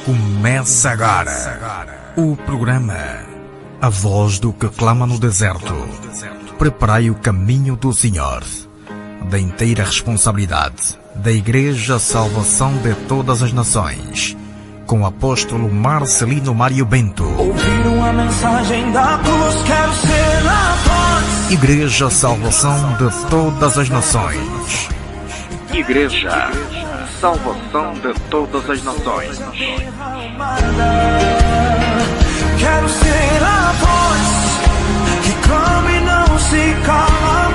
Começa agora o programa A Voz do que clama no deserto. Preparai o caminho do Senhor. Da inteira responsabilidade da Igreja Salvação de Todas as Nações, com o apóstolo Marcelino Mário Bento. Ouviram a mensagem da cruz, quero ser a voz. Igreja Salvação de Todas as Nações. Igreja Salvação de Todas as Nações. Quero ser a voz que clama e não se cala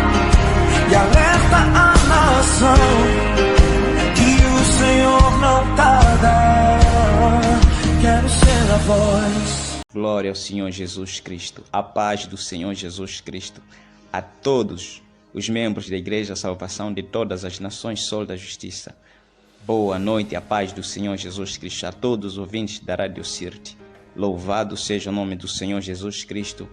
e alerta a nação que o Senhor não tarda. Quero ser a voz. Glória ao Senhor Jesus Cristo. A paz do Senhor Jesus Cristo a todos os membros da Igreja Salvação de Todas as Nações, Sol da Justiça. Boa noite, a paz do Senhor Jesus Cristo a todos os ouvintes da Rádio Sirte. Louvado seja o nome do Senhor Jesus Cristo.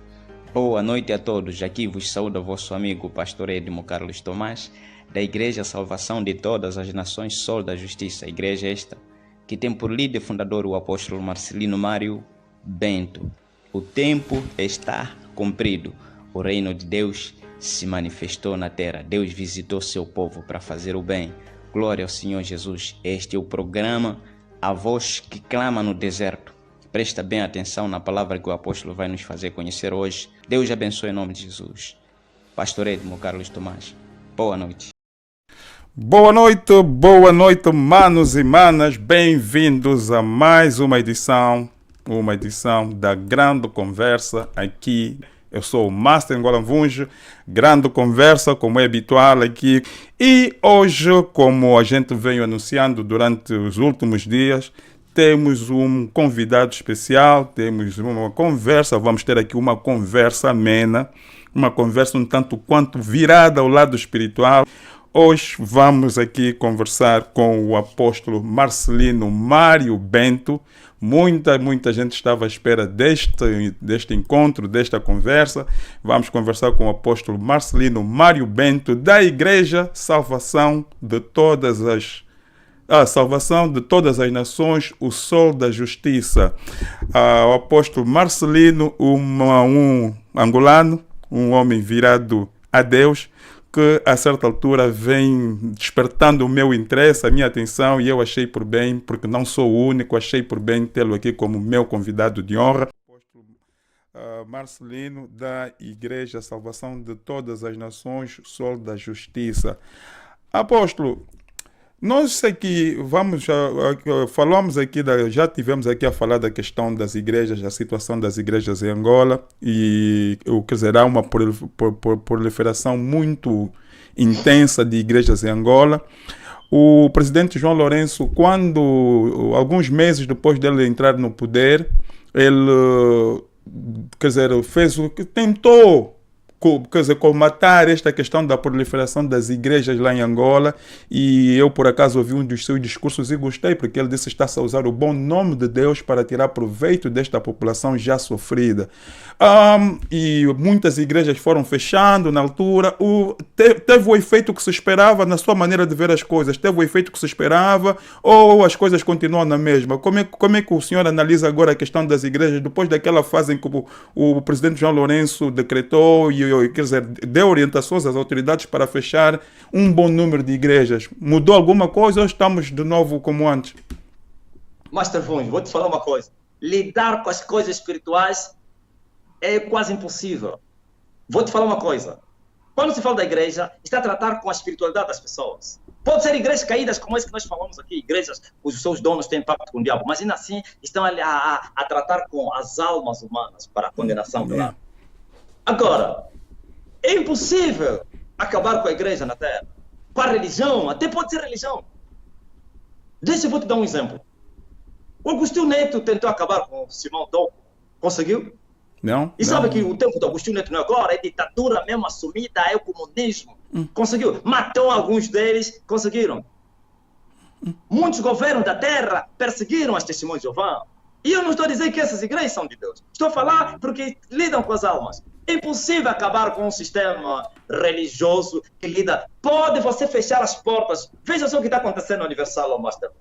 Boa noite a todos. Aqui vos saúda vosso amigo pastor Edmo Carlos Tomás, da Igreja Salvação de Todas as Nações, Sol da Justiça. Igreja esta que tem por líder fundador o apóstolo Marcelino Mário Bento. O tempo está cumprido. O reino de Deus se manifestou na terra. Deus visitou seu povo para fazer o bem. Glória ao Senhor Jesus. Este é o programa A Voz que clama no deserto. Presta bem atenção na palavra que o apóstolo vai nos fazer conhecer hoje. Deus abençoe em nome de Jesus. Pastor Edmo Carlos Tomás. Boa noite. Boa noite, manos e manas. Bem-vindos a mais uma edição da Grande Conversa aqui. Eu sou o Master Angola Mvunjo, Grande Conversa, como é habitual aqui. E hoje, como a gente veio anunciando durante os últimos dias, temos um convidado especial, temos uma conversa, vamos ter aqui uma conversa amena, uma conversa um tanto quanto virada ao lado espiritual. Hoje vamos aqui conversar com o apóstolo Marcelino Mário Bento. Muita gente estava à espera deste encontro, desta conversa. Vamos conversar com o apóstolo Marcelino Mário Bento, da Igreja Salvação de Todas as Nações, o Sol da Justiça. O apóstolo Marcelino, um angolano, um homem virado a Deus, que a certa altura vem despertando o meu interesse, a minha atenção, e eu achei por bem, porque não sou o único, achei por bem tê-lo aqui como meu convidado de honra. Apóstolo Marcelino, da Igreja Salvação de Todas as Nações, Sol da Justiça. Apóstolo, nós aqui falamos aqui, já tivemos aqui a falar da questão das igrejas, a situação das igrejas em Angola, e quer dizer, há uma proliferação muito intensa de igrejas em Angola. O presidente João Lourenço, alguns meses depois dele entrar no poder, ele, quer dizer, tentou colmatar esta questão da proliferação das igrejas lá em Angola, e eu por acaso ouvi um dos seus discursos e gostei, porque ele disse que está a usar o bom nome de Deus para tirar proveito desta população já sofrida. E muitas igrejas foram fechando na altura. Teve o efeito que se esperava na sua maneira de ver as coisas? Teve o efeito que se esperava ou as coisas continuam na mesma? Como é que o senhor analisa agora a questão das igrejas depois daquela fase em que o presidente João Lourenço decretou e quer dizer, deu orientações às autoridades para fechar um bom número de igrejas? Mudou alguma coisa ou estamos de novo como antes? Master Vunjo, vou te falar uma coisa. Lidar com as coisas espirituais é quase impossível. Vou te falar uma coisa. Quando se fala da igreja, está a tratar com a espiritualidade das pessoas. Pode ser igrejas caídas como essa que nós falamos aqui, igrejas cujos seus donos têm pacto com o diabo, mas ainda assim estão a tratar com as almas humanas para a condenação do lado. Agora, é impossível acabar com a igreja na terra, com a religião, até pode ser religião. Deixa eu vou te dar um exemplo. O Agostinho Neto tentou acabar com o Simão Toko. Conseguiu? Não. E sabe que o tempo do Agostinho Neto não é agora, é ditadura mesmo assumida, é o comunismo. Conseguiu. Matou alguns deles, conseguiram. Muitos governos da terra perseguiram as testemunhas de Jeová. E eu não estou a dizer que essas igrejas são de Deus. Estou a falar porque lidam com as almas. É impossível acabar com um sistema religioso que lida. Pode você fechar as portas. Veja só o que está acontecendo no Universal ao Master.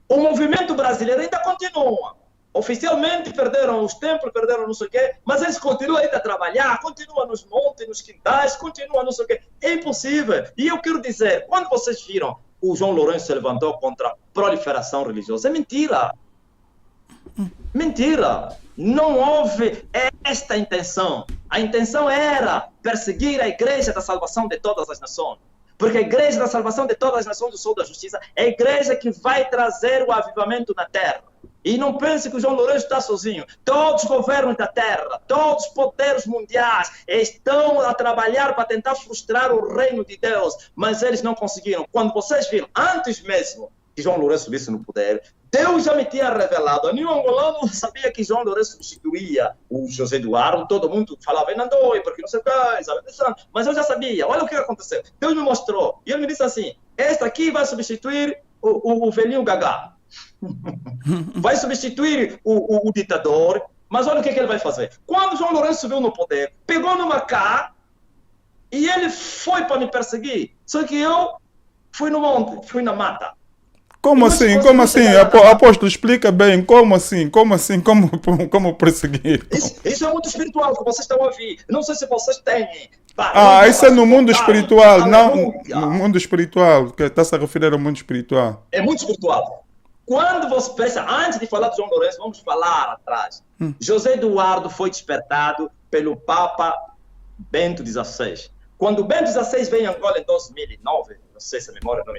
O movimento brasileiro ainda continua. Oficialmente perderam os templos, perderam não sei o quê, mas eles continuam ainda a trabalhar, continuam nos montes, nos quintais, continuam não sei o quê. É impossível. E eu quero dizer, quando vocês viram o João Lourenço se levantou contra a proliferação religiosa, é mentira. Mentira. Não houve esta intenção. A intenção era perseguir a Igreja da Salvação de todas as nações. Porque a Igreja da Salvação de todas as nações do Sol da Justiça é a igreja que vai trazer o avivamento na terra. E não pense que o João Lourenço está sozinho. Todos os governos da terra, todos os poderes mundiais estão a trabalhar para tentar frustrar o reino de Deus, mas eles não conseguiram. Quando vocês viram, antes mesmo que João Lourenço subisse no poder, Deus já me tinha revelado. Nenhum angolano sabia que João Lourenço substituía o José Eduardo. Todo mundo falava, não dói, porque não sei o que, mas eu já sabia. Olha o que aconteceu. Deus me mostrou. E ele me disse assim, esta aqui vai substituir o velhinho Gagá. Vai substituir o ditador, mas olha o que ele vai fazer. Quando João Lourenço subiu no poder, pegou numa cá e ele foi para me perseguir. Só que eu fui no monte, fui na mata. Como assim? Como assim? Apóstolo, explica bem. Como assim? Como assim? Como perseguir? Isso é muito espiritual que vocês estão a ouvir. Não sei se vocês têm. Isso é no mundo espiritual. Não, no mundo espiritual. Que está-se a referir ao mundo espiritual. É muito espiritual. Quando você pensa, antes de falar de João Lourenço, vamos falar atrás. José Eduardo foi despertado pelo Papa Bento XVI. Quando Bento XVI veio em Angola em 2009, não sei se a memória não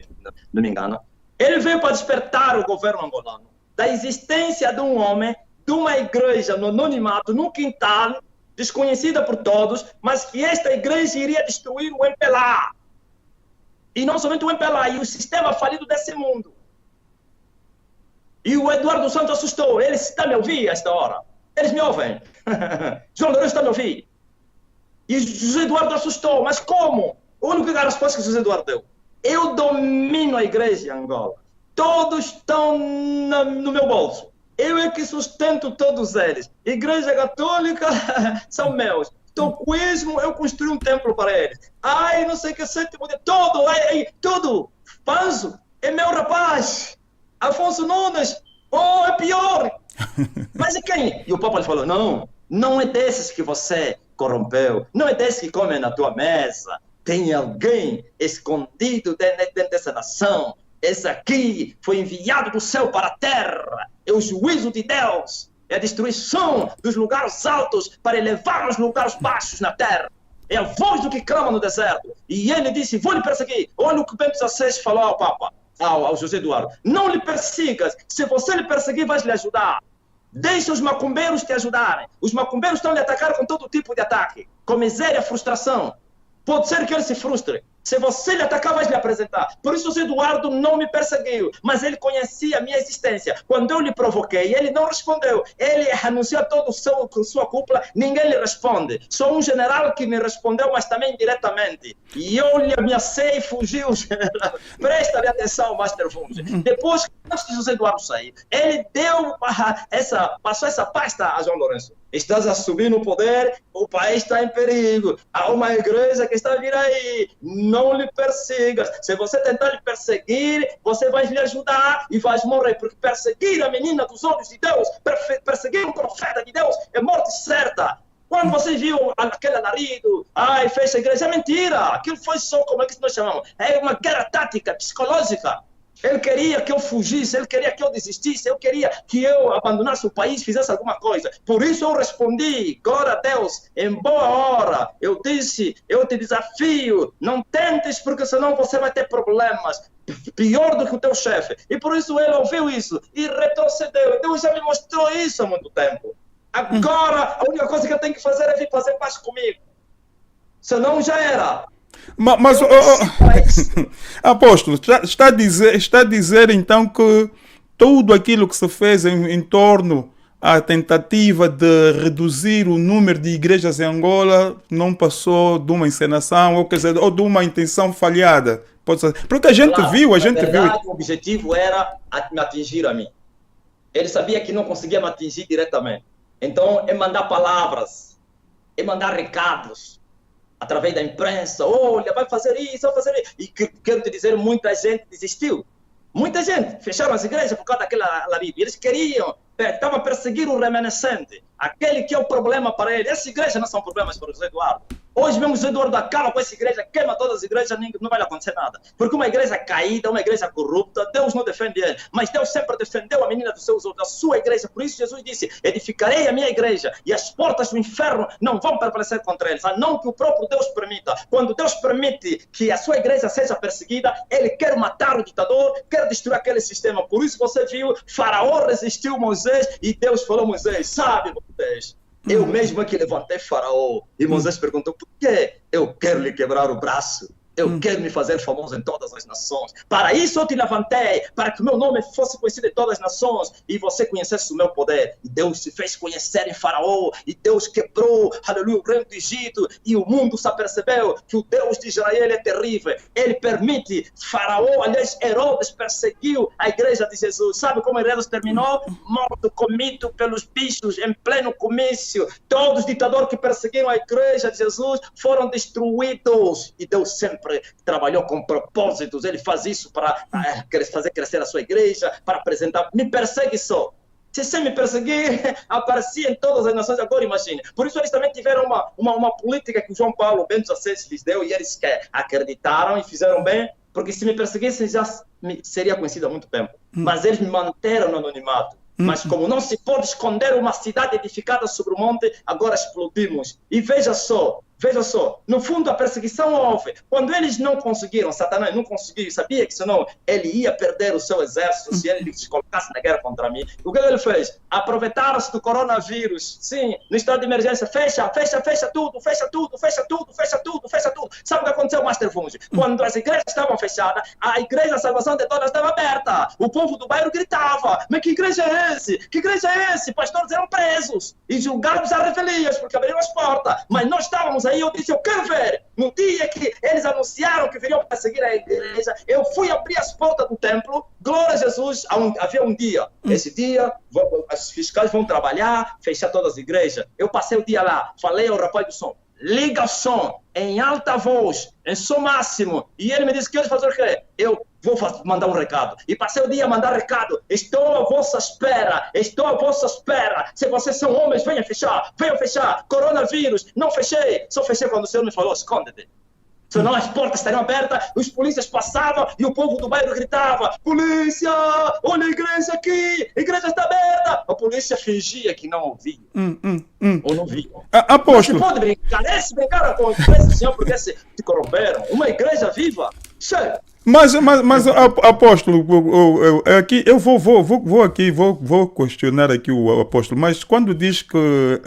me engana, ele veio para despertar o governo angolano da existência de um homem, de uma igreja no anonimato, num quintal, desconhecida por todos, mas que esta igreja iria destruir o MPLA. E não somente o MPLA, e o sistema falido desse mundo. E o Eduardo Santos assustou. Ele está me ouvindo a esta hora. Eles me ouvem. João Lourenço está me ouvindo. E José Eduardo assustou. Mas como? A única resposta que José Eduardo deu. Eu domino a igreja em Angola. Todos estão no meu bolso. Eu é que sustento todos eles. Igreja Católica são meus. Tocuísmo, eu construí um templo para eles. Ai, não sei o que, sétimo dia, tudo. Panzo, é meu rapaz. Afonso Nunes, é pior. Mas é quem? E o Papa lhe falou, não é desses que você corrompeu. Não é desses que comem na tua mesa. Tem alguém escondido dentro dessa nação. Esse aqui foi enviado do céu para a terra. É o juízo de Deus. É a destruição dos lugares altos para elevar os lugares baixos na terra. É a voz do que clama no deserto. E ele disse, vou lhe perseguir. Olha o que Bento XVI falou ao Papa, ao José Eduardo. Não lhe persigas. Se você lhe perseguir, vai lhe ajudar. Deixa os macumbeiros te ajudarem. Os macumbeiros estão lhe atacar com todo tipo de ataque. Com miséria, frustração. Pode ser que ele se frustre. Se você lhe atacar, vai lhe apresentar. Por isso, o Eduardo não me perseguiu, mas ele conhecia a minha existência. Quando eu lhe provoquei, ele não respondeu. Ele anunciou toda a sua cúpula, ninguém lhe responde. Só um general que me respondeu, mas também diretamente. E eu lhe ameacei e fugiu o general. Presta-lhe atenção, Master Funge. Depois, antes de José Eduardo sair, ele passou essa pasta a João Lourenço. Estás a subir no poder, o país está em perigo. Há uma igreja que está a vir aí. Não lhe persigas. Se você tentar lhe perseguir, você vai lhe ajudar e vai morrer. Porque perseguir a menina dos olhos de Deus, perseguir um profeta de Deus, é morte certa. Quando você viu aquele alarido, fecha a igreja, é mentira. Aquilo foi só, como é que nós chamamos? É uma guerra tática, psicológica. Ele queria que eu fugisse, ele queria que eu desistisse, ele queria que eu abandonasse o país, fizesse alguma coisa. Por isso eu respondi, glória a Deus, em boa hora. Eu disse, eu te desafio, não tentes porque senão você vai ter problemas. Pior do que o teu chefe. E por isso ele ouviu isso e retrocedeu. Deus já me mostrou isso há muito tempo. Agora a única coisa que eu tenho que fazer é vir fazer paz comigo. Senão já era. Mas apóstolo, está a dizer então que tudo aquilo que se fez em torno à tentativa de reduzir o número de igrejas em Angola não passou de uma encenação, ou de uma intenção falhada. Porque a gente viu. O objetivo era me atingir a mim. Ele sabia que não conseguia me atingir diretamente. Então, é mandar palavras, é mandar recados. Através da imprensa, olha, vai fazer isso. E quero te dizer, muita gente desistiu. Muita gente fecharam as igrejas por causa daquela Bíblia. Eles queriam, estavam a perseguir o remanescente, aquele que é o problema para ele. Essas igrejas não são problemas para o José Eduardo. Hoje mesmo o José Eduardo acaba com essa igreja, queima todas as igrejas, não vai acontecer nada. Porque uma igreja caída, uma igreja corrupta, Deus não defende ele. Mas Deus sempre defendeu a menina dos seus olhos, a sua igreja. Por isso Jesus disse, edificarei a minha igreja e as portas do inferno não vão prevalecer contra eles. A não que o próprio Deus permita. Quando Deus permite que a sua igreja seja perseguida, ele quer matar o ditador, quer destruir aquele sistema. Por isso você viu, Faraó resistiu Moisés e Deus falou, Moisés, sabe Moisés, eu mesmo é que levantei Faraó. E Moisés perguntou, por quê? Eu quero lhe quebrar o braço. Eu quero me fazer famoso em todas as nações. Para isso eu te levantei, para que o meu nome fosse conhecido em todas as nações e você conhecesse o meu poder. E Deus se fez conhecer em Faraó, e Deus quebrou, aleluia, o reino do Egito, e o mundo se apercebeu que o Deus de Israel é terrível. Ele permite, Faraó, aliás, Herodes perseguiu a igreja de Jesus. Sabe como Herodes terminou? Morto, comido pelos bichos, em pleno comício. Todos os ditadores que perseguiram a igreja de Jesus foram destruídos. E Deus sempre trabalhou com propósitos. Ele faz isso para fazer crescer a sua igreja, para apresentar. Me persegue só. Se você me perseguir, aparecia em todas as nações. Agora imagine. Por isso eles também tiveram uma política que o João Paulo Bento XVI lhes deu, e eles acreditaram e fizeram bem, porque se me perseguissem já seria conhecido há muito tempo. Mas eles me manteram no anonimato. Mas como não se pode esconder uma cidade edificada sobre o monte, agora explodimos. E veja só, no fundo a perseguição houve. Quando eles não conseguiram, Satanás não conseguiu, sabia que senão ele ia perder o seu exército se ele se colocasse na guerra contra mim. O que ele fez? Aproveitaram-se do coronavírus. Sim, no estado de emergência, fecha tudo. Sabe o que aconteceu, Master Funge? Quando as igrejas estavam fechadas, a igreja da salvação de todas estava aberta. O povo do bairro gritava, mas que igreja é esse? Que igreja é esse? Pastores eram presos e julgados a rebelias porque abriram as portas. Mas nós estávamos aí, eu disse, eu quero ver. No dia que eles anunciaram que viriam perseguir a igreja, eu fui abrir as portas do templo. Glória a Jesus, havia um dia. Esse dia, os fiscais vão trabalhar, fechar todas as igrejas. Eu passei o dia lá, falei ao rapaz do som, liga o som em alta voz, em som máximo. E ele me disse, quer fazer o quê? Eu vou mandar um recado. E passei o dia a mandar recado. Estou à vossa espera. Se vocês são homens, venham fechar. Coronavírus, não fechei. Só fechei quando o Senhor me falou, esconde-te. Senão as portas estariam abertas, os polícias passavam e o povo do bairro gritava, polícia, olha a igreja aqui, a igreja está aberta. A polícia fingia que não ouvia, ou não via. Apóstolo. Você pode brincar, esse brincaram com a igreja, Senhor, porque se corromperam. Uma igreja viva, cheia. Mas apóstolo, aqui eu vou questionar aqui o apóstolo, mas quando diz que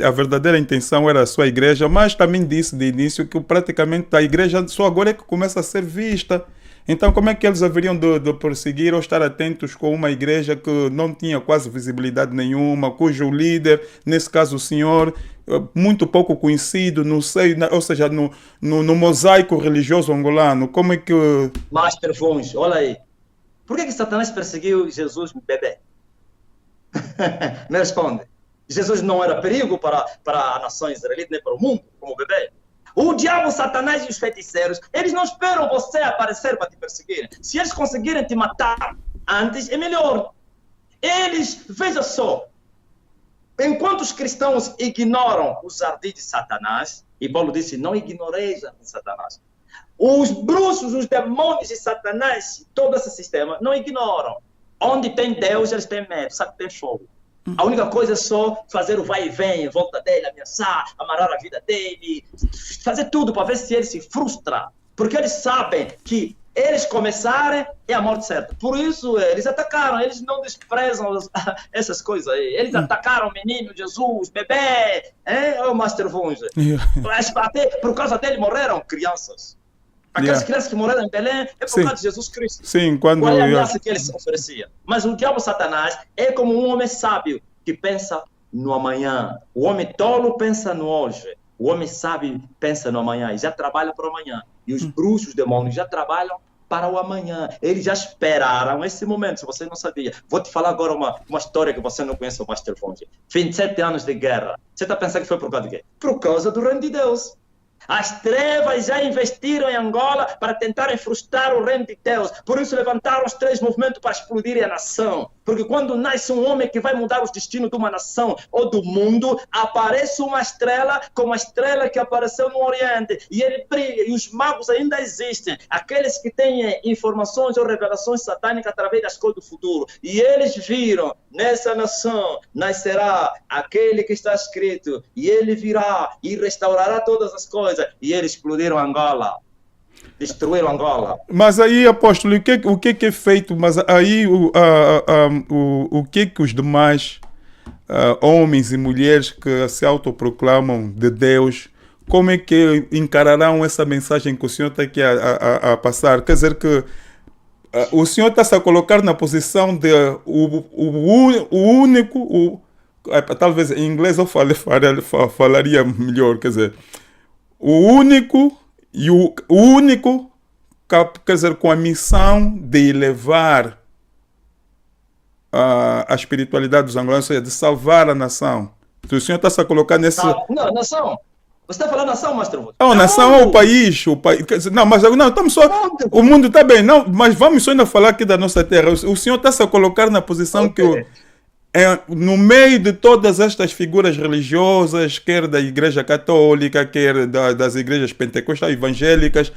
a verdadeira intenção era a sua igreja, mas também disse de início que praticamente a igreja só agora é que começa a ser vista. Então como é que eles haveriam de perseguir ou estar atentos com uma igreja que não tinha quase visibilidade nenhuma, cujo líder, nesse caso o senhor, muito pouco conhecido, não sei, ou seja, no mosaico religioso angolano, como é que... Master Funge, olha aí. Por que Satanás perseguiu Jesus bebê? Me responde. Jesus não era perigo para a nação israelita, nem para o mundo, como bebê. O diabo, Satanás e os feiticeiros, eles não esperam você aparecer para te perseguir. Se eles conseguirem te matar antes, é melhor. Eles, veja só, enquanto os cristãos ignoram os ardis de Satanás, e Paulo disse, não ignoreis a Satanás. Os bruxos, os demônios de Satanás, todo esse sistema, não ignoram. Onde tem Deus, eles têm medo, sabe que tem fogo. A única coisa é só fazer o vai e vem em volta dele, ameaçar, amarrar a vida dele, fazer tudo para ver se ele se frustra. Porque eles sabem que eles começarem é a morte certa. Por isso eles atacaram, eles não desprezam essas coisas aí. Eles atacaram o menino, Jesus, bebê, o Master Funge. Até por causa dele morreram crianças. Aquelas crianças que morreram em Belém é por causa de Jesus Cristo. Sim, quando... Qual é a ameaça que ele se oferecia? Mas o diabo Satanás é como um homem sábio que pensa no amanhã. O homem tolo pensa no hoje. O homem sábio pensa no amanhã e já trabalha para o amanhã. E os bruxos, os demônios já trabalham para o amanhã. Eles já esperaram esse momento, se você não sabia. Vou te falar agora uma história que você não conhece, o Master Funge. 27 anos de guerra. Você está pensando que foi por causa de quê? Por causa do reino de Deus. As trevas já investiram em Angola para tentarem frustrar o reino de Deus. Por isso levantaram os 3 movimentos para explodir a nação. Porque quando nasce um homem que vai mudar os destinos de uma nação ou do mundo, aparece uma estrela como a estrela que apareceu no Oriente. E ele brilha, e os magos ainda existem. Aqueles que têm informações ou revelações satânicas através das coisas do futuro. E eles viram, nessa nação nascerá aquele que está escrito. E ele virá e restaurará todas as coisas. E eles explodiram Angola. Destruíram Angola. Mas aí, apóstolo, o que é feito? Mas aí o que os demais homens e mulheres que se autoproclamam de Deus, como é que encararão essa mensagem que o senhor está aqui a passar? Quer dizer que o senhor está-se a colocar na posição de o único, talvez em inglês eu falaria melhor, quer dizer, o único e o único, quer dizer, com a missão de elevar a espiritualidade dos angolanos, ou seja, de salvar a nação. Então, o senhor está-se a colocar nesse... Não, nação. Você está falando nação, Master Voz? Não, nação é o país. Quer dizer, não, mas não, estamos só... O mundo está bem, não, mas vamos só ainda falar aqui da nossa terra. O senhor está-se a colocar na posição que... no meio de todas estas figuras religiosas, quer da Igreja Católica, quer das igrejas pentecostais evangélicas,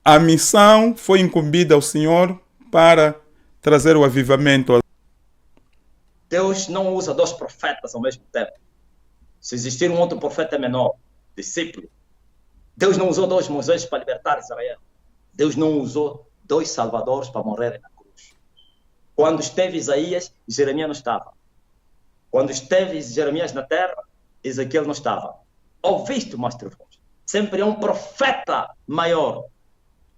a missão foi incumbida ao Senhor para trazer o avivamento. Deus não usa 2 profetas ao mesmo tempo. Se existir um outro profeta menor, discípulo, Deus não usou 2 Moisés para libertar Israel. Deus não usou 2 salvadores para morrerem na cruz. Quando esteve Isaías, Jeremias não estava. Quando esteve Jeremias na terra, Ezequiel não estava. Ouviste, Master Voz? Sempre é um profeta maior.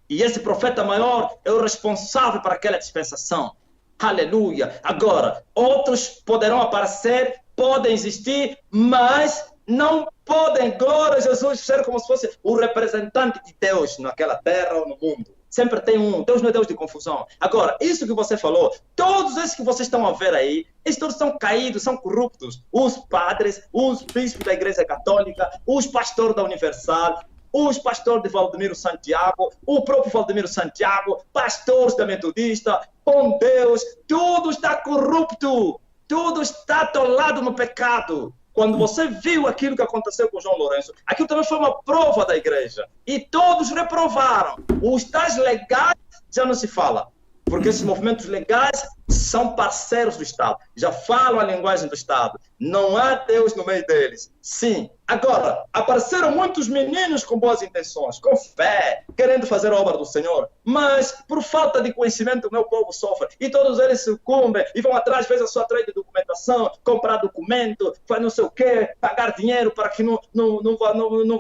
E esse profeta maior é o responsável para aquela dispensação. Aleluia. Agora, outros poderão aparecer, podem existir, mas não podem, glória a Jesus, ser como se fosse o representante de Deus naquela terra ou no mundo. Sempre tem um. Deus não é Deus de confusão. Agora, isso que você falou, todos esses que vocês estão a ver aí, eles todos são caídos, são corruptos. Os padres, os bispos da Igreja Católica, os pastores da Universal, os pastores de Valdemiro Santiago, o próprio Valdemiro Santiago, pastores da Metodista, com Deus, tudo está corrupto, tudo está atolado no pecado. Quando você viu aquilo que aconteceu com João Lourenço, aquilo também foi uma prova da igreja. E todos reprovaram. Os tais legais já não se fala. Porque esses movimentos legais são parceiros do Estado. Já falam a linguagem do Estado. Não há Deus no meio deles. Sim. Agora, apareceram muitos meninos com boas intenções, com fé, querendo fazer a obra do Senhor. Mas, por falta de conhecimento, o meu povo sofre. E todos eles sucumbem e vão atrás, vezes, a sua atrás de documentação, comprar documento, faz não sei o quê, pagar dinheiro para que não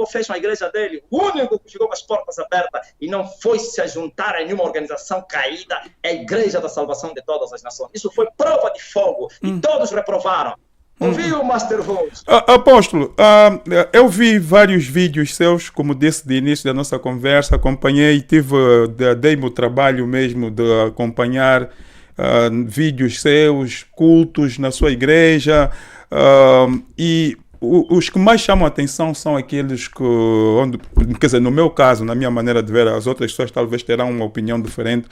fechem a igreja dele. O único que ficou com as portas abertas e não foi se juntar a nenhuma organização caída é a Igreja da Salvação de Todas as Nações. Isso foi prova de fogo e todos reprovaram. Ouviu, Master Voz? Apóstolo, eu vi vários vídeos seus, como disse de início da nossa conversa, acompanhei, dei-me o trabalho mesmo de acompanhar vídeos seus, cultos na sua igreja, e os que mais chamam a atenção são aqueles que, quer dizer, no meu caso, na minha maneira de ver, as outras pessoas talvez terão uma opinião diferente,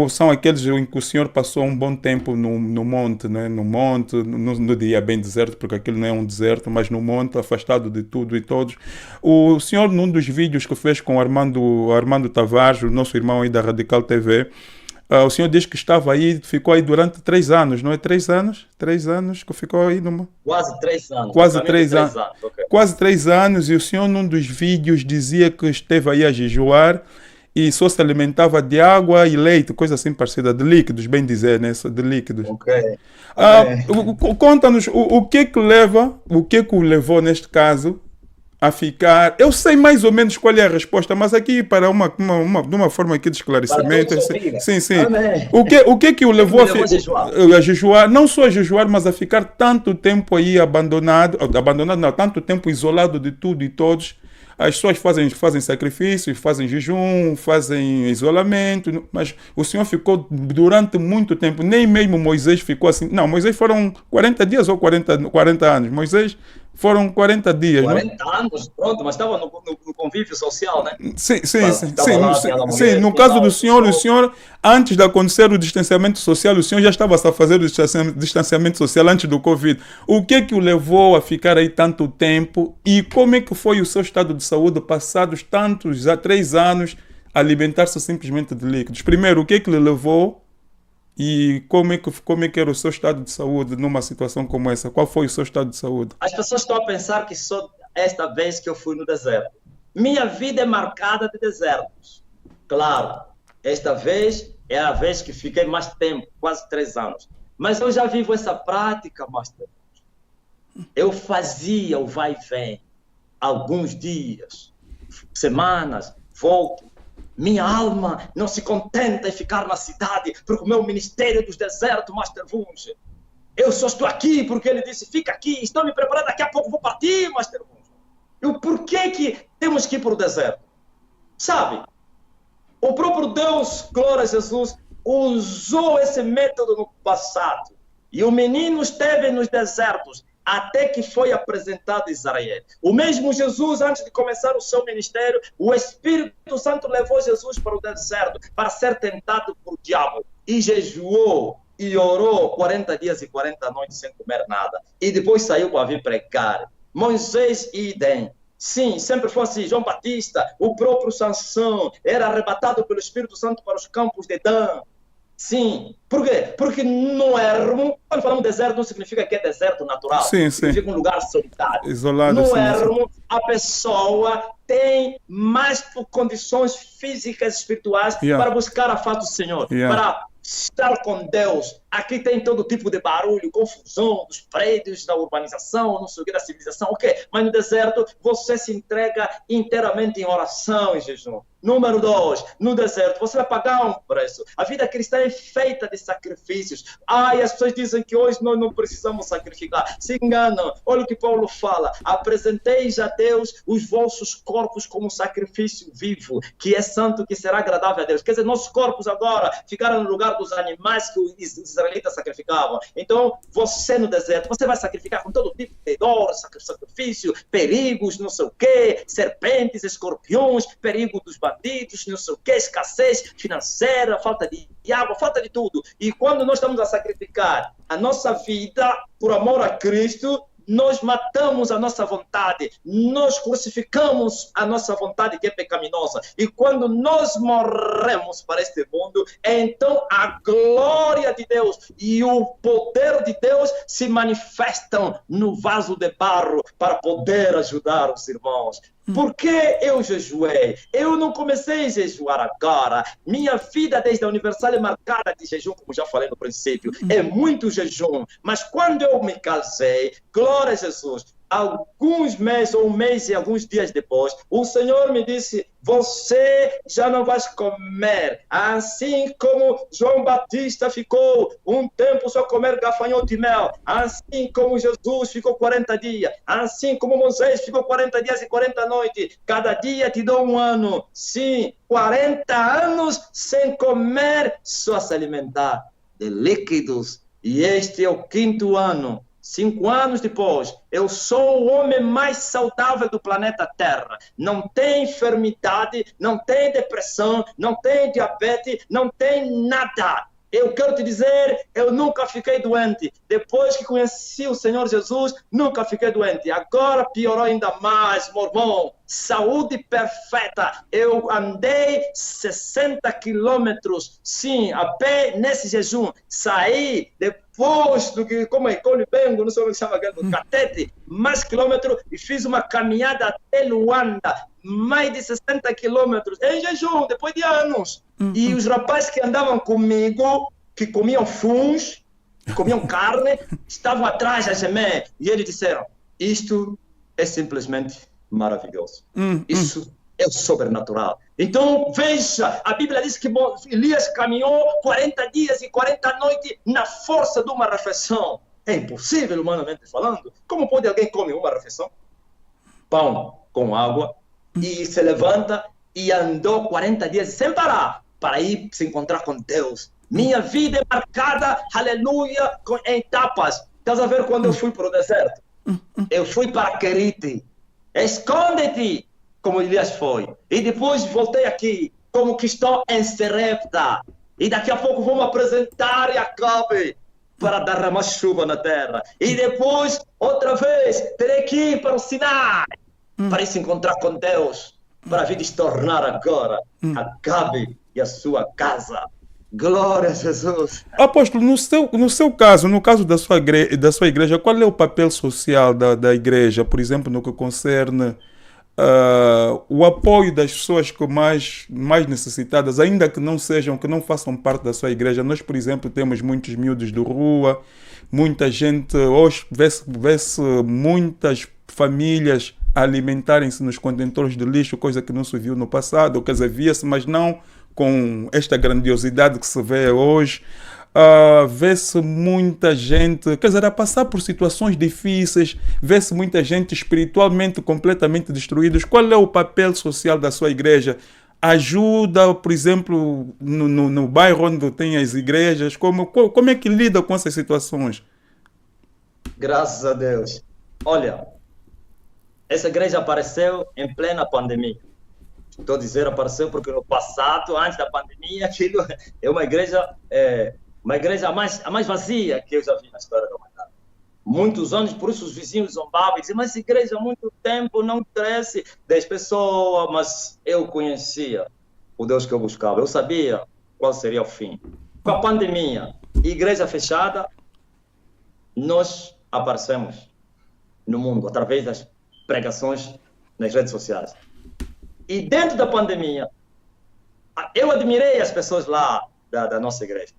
são aqueles em que o senhor passou um bom tempo no monte, né? No monte, não diria bem deserto, porque aquilo não é um deserto, mas no monte, afastado de tudo e todos. O senhor, num dos vídeos que fez com o Armando Tavares, o nosso irmão aí da Radical TV, o senhor diz que estava aí, ficou aí durante 3 anos, não é? 3 anos? 3 anos que ficou aí numa... Quase 3 anos. Quase 3 anos. Okay. Quase 3 anos, e o senhor num dos vídeos dizia que esteve aí a jejuar e só se alimentava de água e leite, coisa assim parecida, de líquidos, bem dizer, né? De líquidos. Ok. Conta-nos o que o levou neste caso a ficar... Eu sei mais ou menos qual é a resposta, mas aqui para de uma forma aqui de esclarecimento. Sim. O que o levou a jejuar, não só a jejuar, mas a ficar tanto tempo aí abandonado não, tanto tempo isolado de tudo e todos. As pessoas fazem sacrifícios, fazem jejum, fazem isolamento, mas o senhor ficou durante muito tempo, nem mesmo Moisés ficou assim. Não, Moisés foram 40 dias ou 40 anos. Moisés Foram 40 dias, não é? 40 anos, pronto, mas estava no convívio social, né? Sim, Estava lá, aquela mulher, no e caso tal, do senhor, antes de acontecer o distanciamento social, o senhor já estava a fazer o distanciamento social antes do Covid. O que é que o levou a ficar aí tanto tempo e como é que foi o seu estado de saúde passados tantos, já 3 anos, a alimentar-se simplesmente de líquidos? Primeiro, o que é que lhe levou e como é que era o seu estado de saúde numa situação como essa? Qual foi o seu estado de saúde? As pessoas estão a pensar que só esta vez que eu fui no deserto. Minha vida é marcada de desertos. Claro, esta vez é a vez que fiquei mais tempo, quase 3 anos. Mas eu já vivo essa prática, Master. Eu fazia o vai e vem, alguns dias, semanas, volto. Minha alma não se contenta em ficar na cidade, porque o meu ministério dos desertos, Master Vunge. Eu só estou aqui porque ele disse, fica aqui, estou me preparando, daqui a pouco vou partir, Master Vunge. E o porquê que temos que ir para o deserto? Sabe, o próprio Deus, glória a Jesus, usou esse método no passado. E o menino esteve nos desertos até que foi apresentado a Israel. O mesmo Jesus, antes de começar o seu ministério, o Espírito Santo levou Jesus para o deserto para ser tentado por diabo. E jejuou e orou 40 dias e 40 noites sem comer nada. E depois saiu para vir pregar. Moisés e idem. Sim, sempre foi assim. João Batista, o próprio Sansão, era arrebatado pelo Espírito Santo para os campos de Dan. Sim. Por quê? Porque no ermo, quando falamos deserto, não significa que é deserto natural. Sim, sim. Significa um lugar solitário. Isolado. No Sim, ermo, a pessoa tem mais condições físicas e espirituais para buscar a face do Senhor, para estar com Deus. Aqui tem todo tipo de barulho, confusão dos prédios, da urbanização, não sei o que, da civilização, ok. Mas no deserto, você se entrega inteiramente em oração e jejum. Número 2, no deserto, você vai pagar um preço. A vida cristã é feita de sacrifícios. E as pessoas dizem que hoje nós não precisamos sacrificar. Se enganam. Olha o que Paulo fala. Apresenteis a Deus os vossos corpos como sacrifício vivo, que é santo, que será agradável a Deus. Quer dizer, nossos corpos agora ficaram no lugar dos animais que os israelitas sacrificavam. Então, você no deserto, você vai sacrificar com todo tipo de dor, sacrifício, perigos, não sei o quê, serpentes, escorpiões, perigo dos bandidos, não sei o quê, escassez financeira, falta de água, falta de tudo. E quando nós estamos a sacrificar a nossa vida por amor a Cristo, nós matamos a nossa vontade, nós crucificamos a nossa vontade que é pecaminosa. E quando nós morremos para este mundo, então a glória de Deus e o poder de Deus se manifestam no vaso de barro para poder ajudar os irmãos. Por que eu jejuei? Eu não comecei a jejuar agora. Minha vida desde a Universal é marcada de jejum, como já falei no princípio. É muito jejum. Mas quando eu me casei, glória a Jesus, alguns meses, ou um mês e alguns dias depois, o Senhor me disse, você já não vai comer. Assim como João Batista ficou um tempo só comer gafanhoto e mel. Assim como Jesus ficou 40 dias. Assim como Moisés ficou 40 dias e 40 noites. Cada dia te dou um ano. Sim, 40 anos sem comer, só se alimentar de líquidos. E este é o 5º ano. 5 anos depois, eu sou o homem mais saudável do planeta Terra. Não tem enfermidade, não tem depressão, não tem diabetes, não tem nada. Eu quero te dizer, eu nunca fiquei doente. Depois que conheci o Senhor Jesus, nunca fiquei doente. Agora piorou ainda mais, meu irmão. Saúde perfeita. Eu andei 60 quilômetros, sim, a pé nesse jejum. Saí depois do que, como é, Colibengo, não sei como se chama aquele, do Catete, mais quilômetros, e fiz uma caminhada até Luanda, mais de 60 quilômetros, em jejum, depois de anos. E os rapazes que andavam comigo, que comiam funs, comiam carne, estavam atrás a gemer. E eles disseram, isto é simplesmente maravilhoso. Isso é o sobrenatural. Então, veja, a Bíblia diz que Elias caminhou 40 dias e 40 noites na força de uma refeição. É impossível, humanamente falando. Como pode alguém comer uma refeição? Pão com água, e se levanta e andou 40 dias sem parar para ir se encontrar com Deus. Minha vida é marcada, aleluia, em etapas. Estás a ver quando eu fui para o deserto? Eu fui para Querite. Esconde-te, como Elias foi. E depois voltei aqui, como que estou em Serepta. E daqui a pouco vamos apresentar e acabe para derramar chuva na terra. E depois, outra vez, terei que ir para o Sinai, para se encontrar com Deus, para vir se tornar agora Acabe e a sua casa. Glória a Jesus. Apóstolo, no seu caso, no caso da sua igreja, qual é o papel social da igreja, por exemplo, no que concerne o apoio das pessoas mais necessitadas, ainda que não façam parte da sua igreja? Nós, por exemplo, temos muitos miúdos de rua, muita gente, hoje vê-se muitas famílias alimentarem-se nos contentores de lixo, coisa que não se viu no passado, quer dizer, via-se, mas não com esta grandiosidade que se vê hoje. Vê-se muita gente, quer dizer, a passar por situações difíceis, vê-se muita gente espiritualmente completamente destruídos. Qual é o papel social da sua igreja? Ajuda, por exemplo, no bairro onde tem as igrejas? Como é que lida com essas situações? Graças a Deus. Olha, essa igreja apareceu em plena pandemia. Estou a dizer apareceu porque no passado, antes da pandemia, aquilo é uma igreja a mais vazia que eu já vi na história da humanidade. Muitos anos, por isso os vizinhos zombavam e diziam, mas essa igreja há muito tempo não cresce 10 pessoas, mas eu conhecia o Deus que eu buscava, eu sabia qual seria o fim. Com a pandemia, igreja fechada, nós aparecemos no mundo através das pregações nas redes sociais. E dentro da pandemia, eu admirei as pessoas lá da nossa igreja.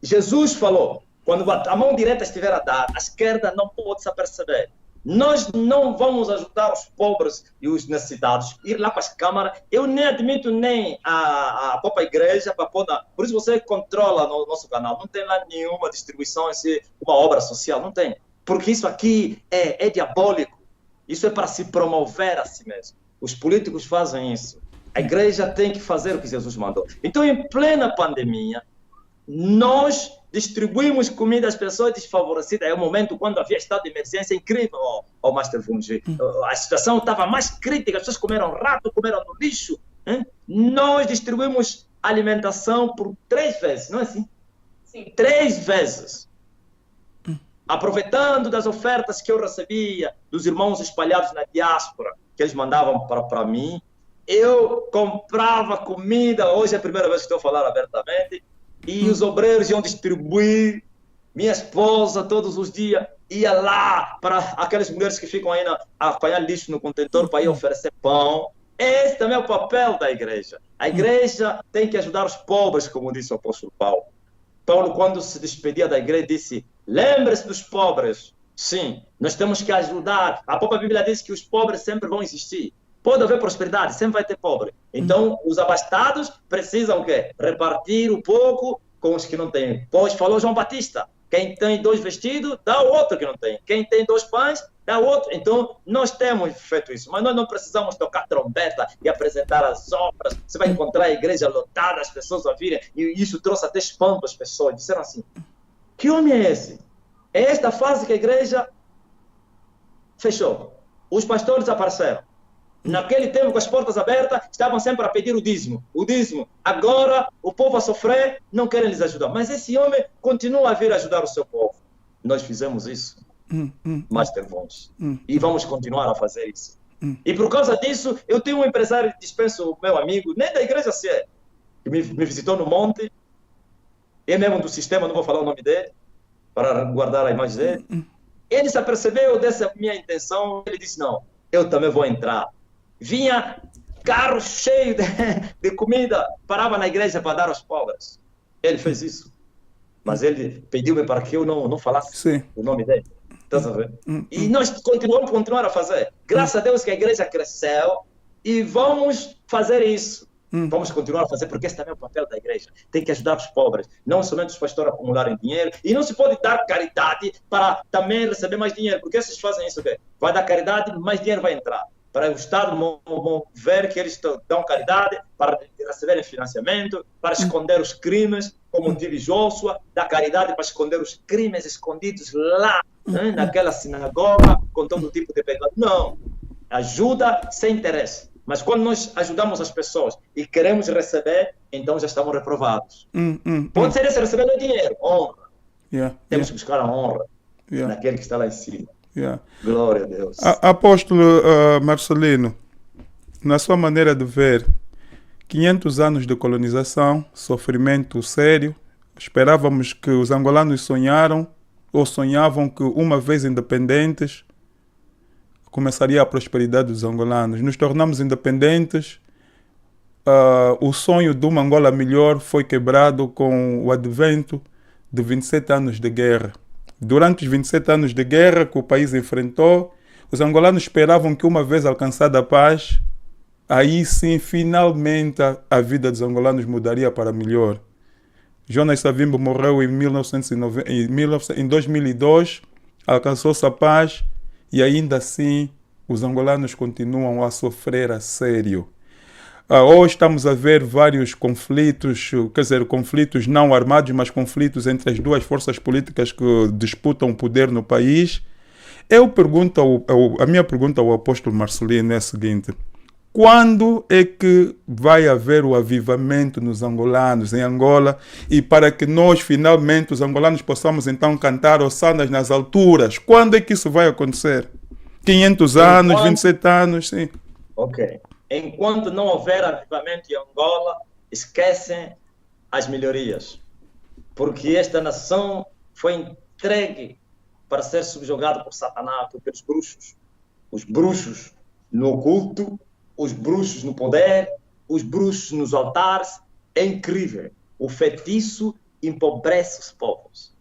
Jesus falou, quando a mão direita estiver a dar, a esquerda não pode se aperceber. Nós não vamos ajudar os pobres e os necessitados, ir lá para as câmaras. Eu nem admito nem a própria igreja, por isso você controla no nosso canal. Não tem lá nenhuma distribuição, uma obra social, não tem. Porque isso aqui é diabólico. Isso é para se promover a si mesmo. Os políticos fazem isso. A igreja tem que fazer o que Jesus mandou. Então, em plena pandemia, nós distribuímos comida às pessoas desfavorecidas. É um momento quando havia estado de emergência incrível, Master Fungi. A situação estava mais crítica, as pessoas comeram rato, comeram no lixo. Hein? Nós distribuímos alimentação por 3 vezes, não é assim? Sim. 3 vezes. Aproveitando das ofertas que eu recebia dos irmãos espalhados na diáspora, que eles mandavam para mim, eu comprava comida. Hoje é a primeira vez que estou a falar abertamente. E os obreiros iam distribuir. Minha esposa, todos os dias, ia lá para aquelas mulheres que ficam aí a apanhar lixo no contentor para ir oferecer pão. Esse também é o papel da igreja. A igreja tem que ajudar os pobres, como disse o apóstolo Paulo. Paulo, quando se despedia da igreja, disse, lembre-se dos pobres. Sim, nós temos que ajudar. A própria Bíblia diz que os pobres sempre vão existir. Pode haver prosperidade, sempre vai ter pobre. Então, os abastados precisam o quê? Repartir um pouco com os que não têm. Pois falou João Batista, quem tem 2 vestidos, dá o outro que não tem. Quem tem 2 pães, dá o outro. Então, nós temos feito isso, mas nós não precisamos tocar trombeta e apresentar as obras. Você vai encontrar a igreja lotada, as pessoas a virem, e isso trouxe até espanto às pessoas. Disseram assim, que homem é esse? É esta fase que a igreja fechou. Os pastores apareceram. Naquele tempo, com as portas abertas, estavam sempre a pedir o dízimo. O dízimo. Agora, o povo a sofrer, não querem lhes ajudar. Mas esse homem continua a vir ajudar o seu povo. Nós fizemos isso, Master Vons. E vamos continuar a fazer isso. E por causa disso, eu tenho um empresário, dispenso o meu amigo, nem da igreja se é, que me visitou no monte. É mesmo do sistema, não vou falar o nome dele, para guardar a imagem dele. Ele se apercebeu dessa minha intenção. Ele disse, não, eu também vou entrar. Vinha carro cheio de comida, parava na igreja para dar aos pobres. Ele fez isso. Mas ele pediu-me para que eu não falasse o nome dele. Tá sabendo? E nós continuar a fazer. Graças a Deus que a igreja cresceu e vamos fazer isso. Vamos continuar a fazer, porque esse também é o papel da igreja. Tem que ajudar os pobres, não somente os pastores a acumularem dinheiro. E não se pode dar caridade para também receber mais dinheiro, porque esses fazem isso. Vai dar caridade, mais dinheiro vai entrar. Para o Estado ver que eles dão caridade, para receberem financiamento, para esconder os crimes, como diz Joshua, dá caridade para esconder os crimes escondidos lá né, naquela sinagoga com todo tipo de pecado. Não. Ajuda sem interesse. Mas quando nós ajudamos as pessoas e queremos receber, então já estamos reprovados. Pode ser esse receber no dinheiro, honra. Temos que buscar a honra naquele que está lá em cima. Glória a Deus. Apóstolo Marcelino, na sua maneira de ver, 500 anos de colonização, sofrimento sério, esperávamos que os angolanos sonhavam que uma vez independentes, começaria a prosperidade dos angolanos. Nos tornamos independentes, o sonho de uma Angola melhor foi quebrado com o advento de 27 anos de guerra. Durante os 27 anos de guerra que o país enfrentou, os angolanos esperavam que uma vez alcançada a paz, aí sim, finalmente, a vida dos angolanos mudaria para melhor. Jonas Savimbi morreu em 2002, alcançou-se a paz, e ainda assim os angolanos continuam a sofrer a sério. Hoje estamos a ver vários conflitos, quer dizer, conflitos não armados, mas conflitos entre as duas forças políticas que disputam o poder no país. A minha pergunta ao apóstolo Marcelino é a seguinte: quando é que vai haver o avivamento nos angolanos, em Angola, e para que nós, finalmente, os angolanos, possamos então cantar hossanas nas alturas? Quando é que isso vai acontecer? 500 anos, 27 anos, sim. Ok. Enquanto não houver avivamento em Angola, esquecem as melhorias. Porque esta nação foi entregue para ser subjugada por Satanás, pelos bruxos. Os bruxos no oculto, os bruxos no poder, os bruxos nos altares. É incrível. O feitiço empobrece os povos.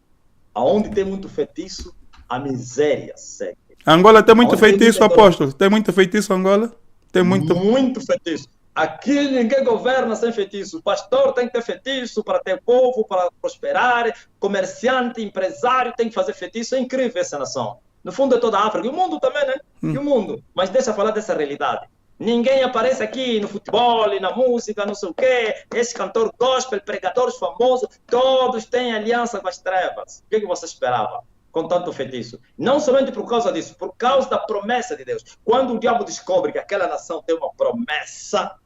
Aonde tem muito feitiço, a miséria segue. Angola tem muito feitiço, apóstolo? Tem muito feitiço, Angola? Tem muito feitiço. Aqui ninguém governa sem feitiço. O pastor tem que ter feitiço para ter povo, para prosperar. Comerciante, empresário tem que fazer feitiço. É incrível essa nação. No fundo é toda a África. E o mundo também, né? E o mundo. Mas deixa eu falar dessa realidade. Ninguém aparece aqui no futebol, na música, não sei o quê. Esse cantor gospel, pregadores famosos, todos têm aliança com as trevas. O que você esperava com tanto feitiço? Não somente por causa disso, por causa da promessa de Deus. Quando o diabo descobre que aquela nação tem uma promessa,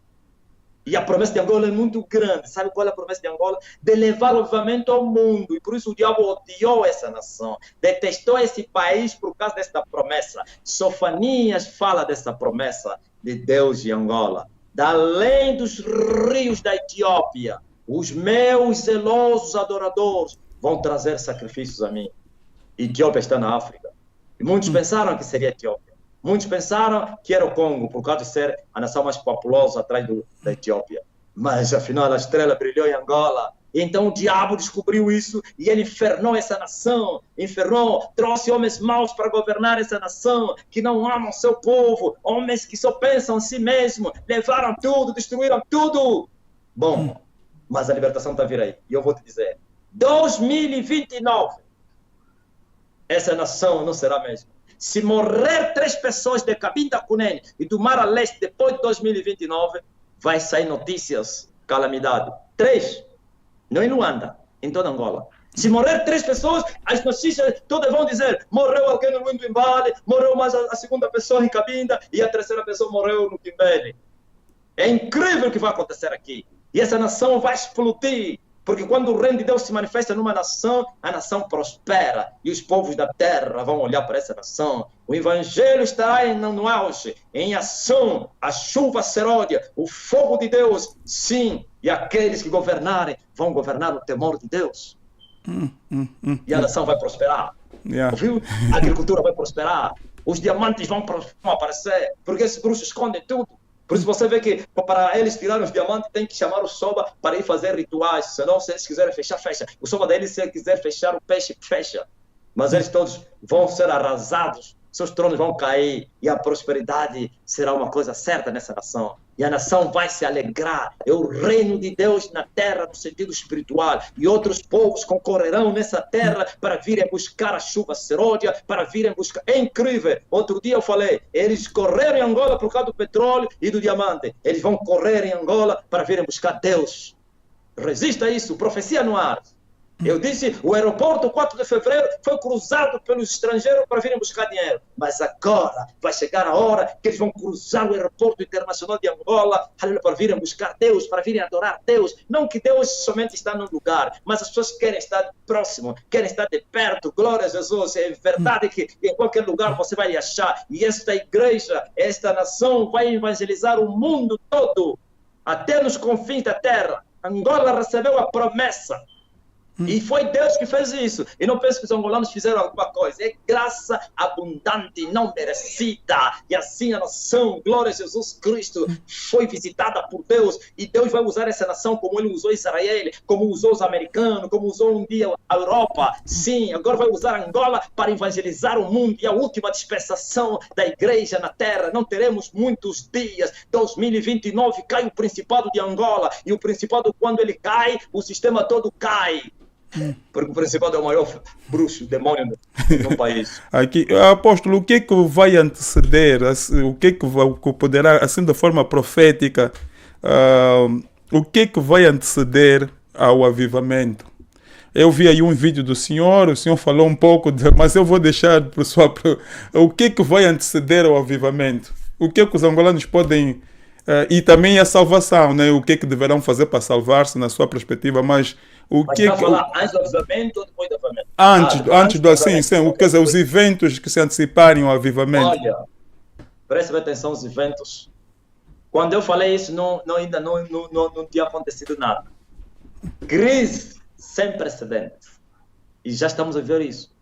e a promessa de Angola é muito grande. Sabe qual é a promessa de Angola? De levar o avivamento ao mundo. E por isso o diabo odiou essa nação. Detestou esse país por causa desta promessa. Sofanias fala dessa promessa de Deus de Angola. Da além dos rios da Etiópia, os meus zelosos adoradores vão trazer sacrifícios a mim. Etiópia está na África. E muitos pensaram que seria Etiópia. Muitos pensaram que era o Congo, por causa de ser a nação mais populosa atrás da Etiópia. Mas, afinal, a estrela brilhou em Angola. Então o diabo descobriu isso e ele infernou essa nação. Trouxe homens maus para governar essa nação, que não amam seu povo, homens que só pensam em si mesmos, levaram tudo, destruíram tudo. Bom, mas a libertação está a vir aí. E eu vou te dizer, 2029, essa nação não será a mesma. Se morrer 3 pessoas de Cabinda Cunene e do Mar a Leste depois de 2029, vai sair notícias, calamidade. 3, não em Luanda, em toda Angola. Se morrer 3 pessoas, as notícias todas vão dizer: morreu alguém no Luindo-Imbale, morreu mais a segunda pessoa em Cabinda e a terceira pessoa morreu no Quimbele. É incrível o que vai acontecer aqui. E essa nação vai explodir. Porque quando o reino de Deus se manifesta numa nação, a nação prospera. E os povos da terra vão olhar para essa nação. O evangelho estará no auge, em ação, a chuva seródia, o fogo de Deus, sim. E aqueles que governarem vão governar no temor de Deus. E a nação vai prosperar. Ouviu? A agricultura vai prosperar. Os diamantes vão aparecer. Porque esse bruxo esconde tudo. Por isso você vê que para eles tirarem os diamantes tem que chamar o Soba para ir fazer rituais. Senão, se eles quiserem fechar, fecha. O Soba deles, se ele quiser fechar o peixe, fecha. Mas eles todos vão ser arrasados. Seus tronos vão cair. E a prosperidade será uma coisa certa nessa nação. E a nação vai se alegrar. É o reino de Deus na terra no sentido espiritual. E outros povos concorrerão nessa terra para virem buscar a chuva seródia, para virem buscar... É incrível. Outro dia eu falei, eles correram em Angola por causa do petróleo e do diamante. Eles vão correr em Angola para virem buscar Deus. Resista a isso. Profecia no ar. Eu disse, o aeroporto 4 de fevereiro foi cruzado pelos estrangeiros para virem buscar dinheiro. Mas agora vai chegar a hora que eles vão cruzar o aeroporto internacional de Angola para virem buscar Deus, para virem adorar Deus. Não que Deus somente está num lugar, mas as pessoas querem estar próximo, querem estar de perto. Glória a Jesus. É verdade que em qualquer lugar você vai achar. E esta igreja, esta nação vai evangelizar o mundo todo, até nos confins da terra. Angola recebeu a promessa. E foi Deus que fez isso. E não penso que os angolanos fizeram alguma coisa. É graça abundante, não merecida. E assim a nação, glória a Jesus Cristo, foi visitada por Deus. E Deus vai usar essa nação como Ele usou Israel, como usou os americanos, como usou um dia a Europa. Sim, agora vai usar Angola para evangelizar o mundo. E a última dispensação da igreja na terra. Não teremos muitos dias. 2029 cai o Principado de Angola. E o Principado, quando ele cai, o sistema todo cai. Porque o Principado é o maior bruxo, demônio no país. Aqui, apóstolo, o que é que vai anteceder, o que é que poderá, assim de forma profética, o que é que vai anteceder ao avivamento? Eu vi aí um vídeo do senhor, o senhor falou um pouco, mas eu vou deixar para o pessoal, o que é que vai anteceder ao avivamento? O que é que os angolanos podem, e também a salvação, né? O que é que deverão fazer para salvar-se na sua perspectiva, mas o Mas que está a falar antes do avivamento ou depois do avivamento? antes do assim, quer dizer, os eventos que se anteciparem ao avivamento. Olha, preste atenção aos eventos. Quando eu falei isso, ainda não tinha acontecido nada. Crise sem precedentes. E já estamos a ver isso.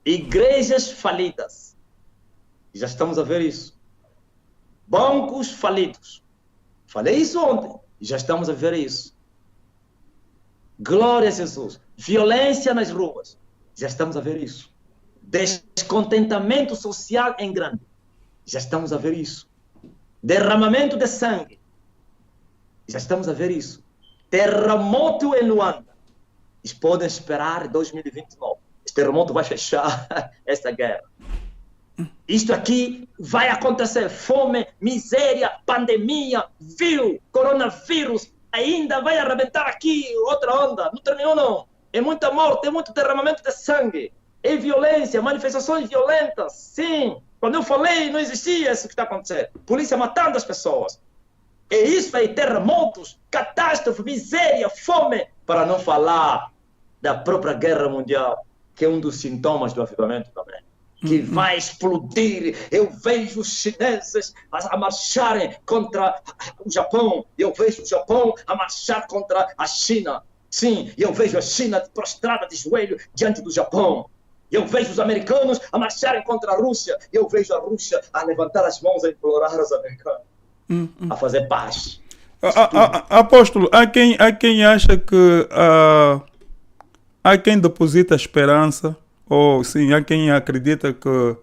Igrejas falidas. Já estamos a ver isso. Bancos falidos. Falei isso ontem. Já estamos a ver isso. Glória a Jesus. Violência nas ruas. Já estamos a ver isso. Descontentamento social em grande. Já estamos a ver isso. Derramamento de sangue. Já estamos a ver isso. Terremoto em Luanda. Eles podem esperar 2029. Esse terremoto vai fechar esta guerra. Isto aqui vai acontecer. Fome, miséria, pandemia, coronavírus. Ainda vai arrebentar aqui outra onda. Não terminou, não. É muita morte, é muito derramamento de sangue. É violência, manifestações violentas. Sim. Quando eu falei, não existia isso que está acontecendo. Polícia matando as pessoas. É isso aí, terremotos, catástrofe, miséria, fome. Para não falar da própria guerra mundial, que é um dos sintomas do avivamento também. Que vai explodir. Eu vejo os chineses a marcharem contra o Japão. Eu vejo o Japão a marchar contra a China. Sim, eu vejo a China prostrada de joelho diante do Japão. Eu vejo os americanos a marcharem contra a Rússia. Eu vejo a Rússia a levantar as mãos a implorar aos americanos. A fazer paz. Apóstolo, há quem acha que há quem deposita esperança, ou sim, há quem acredita que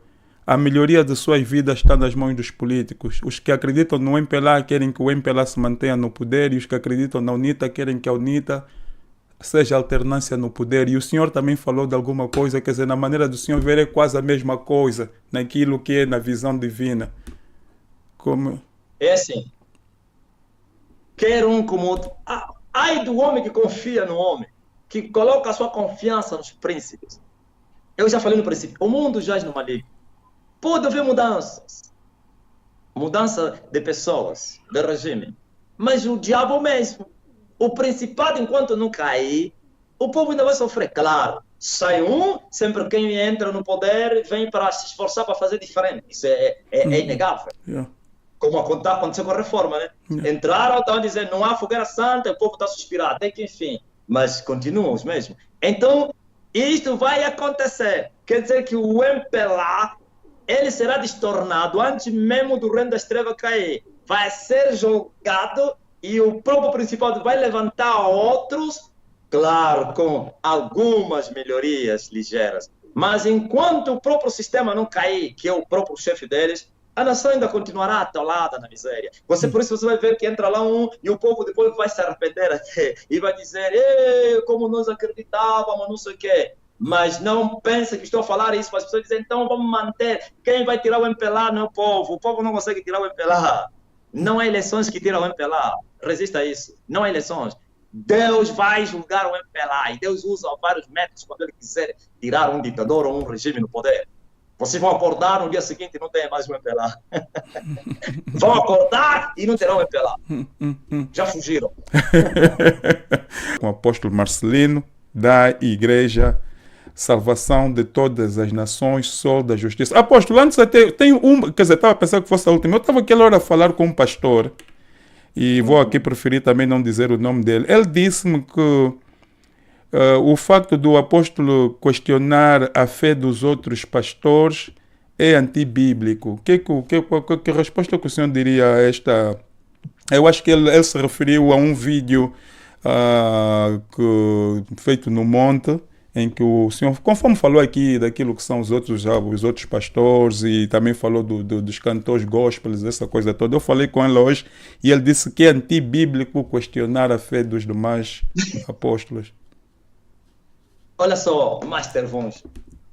a melhoria de suas vidas está nas mãos dos políticos. Os que acreditam no MPLA querem que o MPLA se mantenha no poder, e os que acreditam na UNITA querem que a UNITA seja alternância no poder. E o senhor também falou de alguma coisa, quer dizer, na maneira do senhor ver é quase a mesma coisa, naquilo que é na visão divina. Como... É assim, quer um como outro. Ai do homem que confia no homem, que coloca a sua confiança nos príncipes. Eu já falei no princípio, o mundo jaz no maligno. Pode haver mudanças. Mudança de pessoas, de regime. Mas o diabo mesmo, o principado, enquanto não cair, o povo ainda vai sofrer. Claro, sai sempre quem entra no poder vem para se esforçar para fazer diferente. Isso é inegável. Yeah. Como aconteceu com a reforma, né? Yeah. Entraram, estavam dizendo, não há fogueira santa, o povo está a suspirar, até que enfim. Mas continuam os mesmos. Então, isto vai acontecer. Quer dizer que o MPLA, ele será destornado antes mesmo do reino das trevas cair. Vai ser jogado e o próprio principal vai levantar outros, claro, com algumas melhorias ligeiras. Mas enquanto o próprio sistema não cair, que é o próprio chefe deles, a nação ainda continuará atolada na miséria. Por isso você vai ver que entra lá e o povo depois vai se arrepender até e vai dizer, como nós acreditávamos, não sei o quê. Mas não pense que estou a falar isso para as pessoas dizerem, então vamos manter. Quem vai tirar o MPLA não é o povo. O povo não consegue tirar o MPLA. Não há eleições que tiram o MPLA. Resista a isso. Não há eleições. Deus vai julgar o MPLA e Deus usa vários métodos quando ele quiser tirar um ditador ou um regime no poder. Vocês vão acordar no dia seguinte e não tem mais um MPLA. Vão acordar e não terão MPLA. Já fugiram. Com o apóstolo Marcelino, da Igreja Salvação de Todas as Nações, Sol da Justiça. Apóstolo, antes até tem quer dizer, estava pensando que fosse a última. Eu estava aquela hora a falar com um pastor, e vou aqui preferir também não dizer o nome dele. Ele disse-me que o facto do apóstolo questionar a fé dos outros pastores é antibíblico. Que resposta que o senhor diria a esta? Eu acho que ele se referiu a um vídeo feito no monte, em que o senhor, conforme falou aqui daquilo que são os outros pastores, e também falou dos cantores gospels, essa coisa toda. Eu falei com ele hoje e ele disse que é antibíblico questionar a fé dos demais apóstolos. Olha só, Master Vons.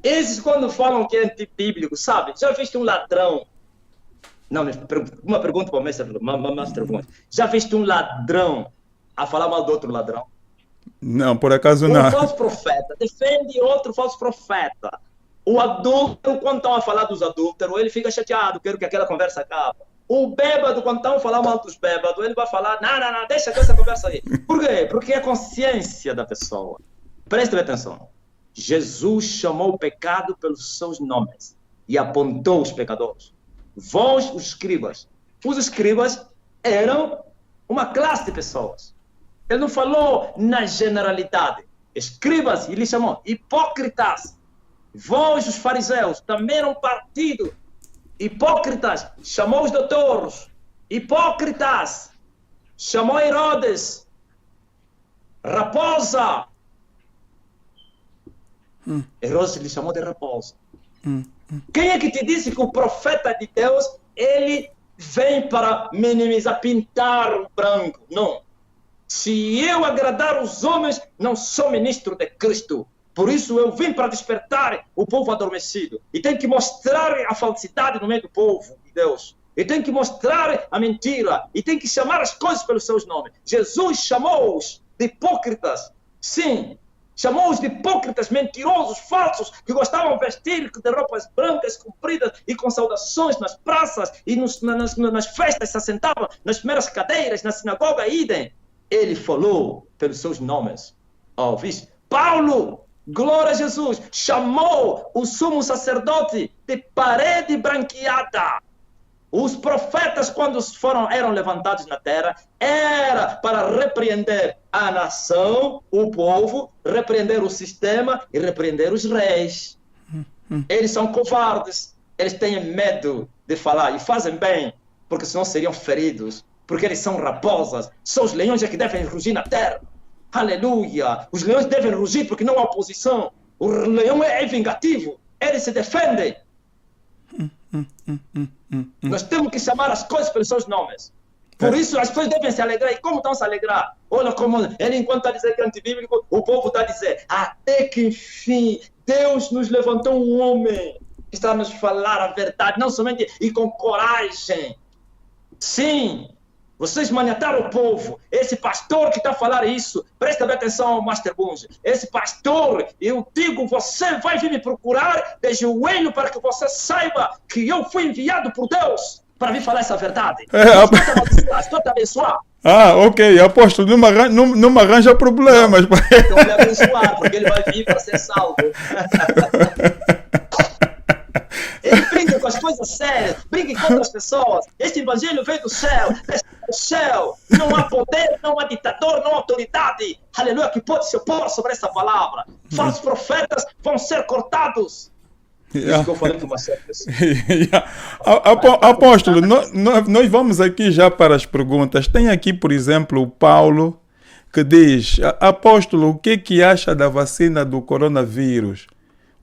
Esses quando falam que é antibíblico, sabe? Já viste um ladrão? Não, uma pergunta para o Master Vons. Já viste um ladrão a falar mal do outro ladrão? Não, por acaso não. Um falso profeta defende outro falso profeta. O adúltero, quando estão a falar dos adúlteros, ele fica chateado, quero que aquela conversa acabe. O bêbado, quando estão a falar mal dos bêbados, ele vai falar, não, deixa essa conversa aí. Por quê? Porque é a consciência da pessoa. Preste atenção. Jesus chamou o pecado pelos seus nomes e apontou os pecadores. Vós, os escribas. Os escribas eram uma classe de pessoas. Ele não falou na generalidade. Escribas, ele chamou hipócritas. Vós, os fariseus, também eram partido. Hipócritas, chamou os doutores. Hipócritas, chamou Herodes. Raposa. Herodes lhe chamou de raposa. Quem é que te disse que o profeta de Deus, ele vem para minimizar, pintar o branco? Não. Se eu agradar os homens, não sou ministro de Cristo. Por isso eu vim para despertar o povo adormecido. E tenho que mostrar a falsidade no meio do povo de Deus. E tenho que mostrar a mentira. E tenho que chamar as coisas pelos seus nomes. Jesus chamou-os de hipócritas. Sim, chamou-os de hipócritas, mentirosos, falsos, que gostavam de vestir de roupas brancas, compridas e com saudações nas praças e nas festas se assentavam nas primeiras cadeiras, na sinagoga, idem. Ele falou pelos seus nomes. Viste? Paulo, glória a Jesus, chamou o sumo sacerdote de parede branqueada. Os profetas, quando eram levantados na terra, era para repreender a nação, o povo, repreender o sistema e repreender os reis. Eles são covardes, eles têm medo de falar e fazem bem, porque senão seriam feridos. Porque eles são raposas, são os leões que devem rugir na terra. Aleluia! Os leões devem rugir porque não há oposição. O leão é vingativo, ele se defende. Nós temos que chamar as coisas pelos seus nomes. Por isso as pessoas devem se alegrar. E como estão se alegrar? Olha como ele, enquanto está a dizer que é antibíblico, o povo está a dizer, até que enfim, Deus nos levantou um homem que está a nos falar a verdade, não somente e com coragem. Sim, vocês maniataram o povo. Esse pastor que está a falar isso, presta bem atenção, Master Bunge. Esse pastor, eu digo, você vai vir me procurar de joelho para que você saiba que eu fui enviado por Deus para vir falar essa verdade. Estou te abençoar. Ok, apóstolo, não me arranja problemas. Então ele abençoar, porque ele vai vir para ser salvo. Ele brinca com as coisas sérias, brinca com outras pessoas. Este evangelho veio do céu, do céu. Não há poder, não há ditador, não há autoridade. Aleluia, que pode se opor sobre essa palavra. Falsos profetas vão ser cortados. Isso que eu falei para uma certa pessoa. Apóstolo, nós vamos aqui já para as perguntas. Tem aqui, por exemplo, o Paulo, que diz, apóstolo, o que acha da vacina do coronavírus?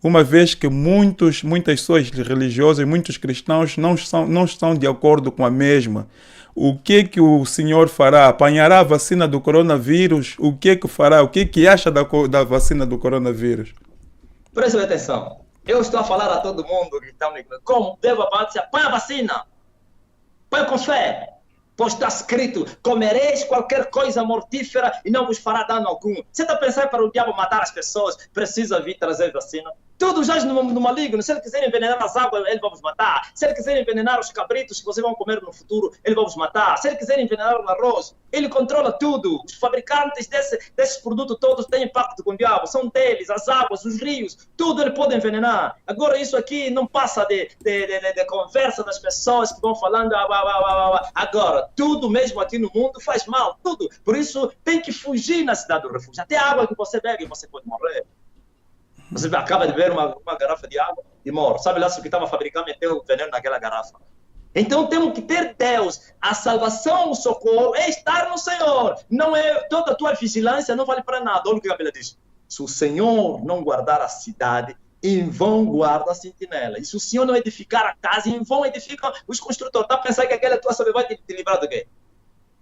Uma vez que muitas pessoas religiosas, muitos cristãos não estão de acordo com a mesma. O que o senhor fará? Apanhará a vacina do coronavírus? O que fará? O que acha da vacina do coronavírus? Preste atenção. Eu estou a falar a todo mundo que está me como deva apanhar a vacina. Põe com fé. Pois está escrito, comereis qualquer coisa mortífera e não vos fará dano algum. Você está pensando para o diabo matar as pessoas, precisa vir trazer vacina? Tudo já no maligno. Se ele quiser envenenar as águas, ele vai vos matar. Se ele quiser envenenar os cabritos que vocês vão comer no futuro, ele vai vos matar. Se ele quiser envenenar o arroz, ele controla tudo. Os fabricantes desses produtos todos têm pacto com o diabo. São deles, as águas, os rios, tudo ele pode envenenar. Agora isso aqui não passa de conversa das pessoas que vão falando. Agora, tudo mesmo aqui no mundo faz mal, tudo. Por isso tem que fugir na cidade do refúgio. Até a água que você bebe, você pode morrer. Você acaba de beber uma garrafa de água e morre. Sabe lá se o que estava fabricando meteu veneno naquela garrafa. Então temos que ter Deus. A salvação, o socorro é estar no Senhor. Não é toda a tua vigilância, não vale para nada. Olha o que a Bíblia diz. Se o Senhor não guardar a cidade, em vão guarda a sentinela. E se o Senhor não edificar a casa, em vão edificam os construtores. Está a pensar que aquela tua saber vai te livrar do quê?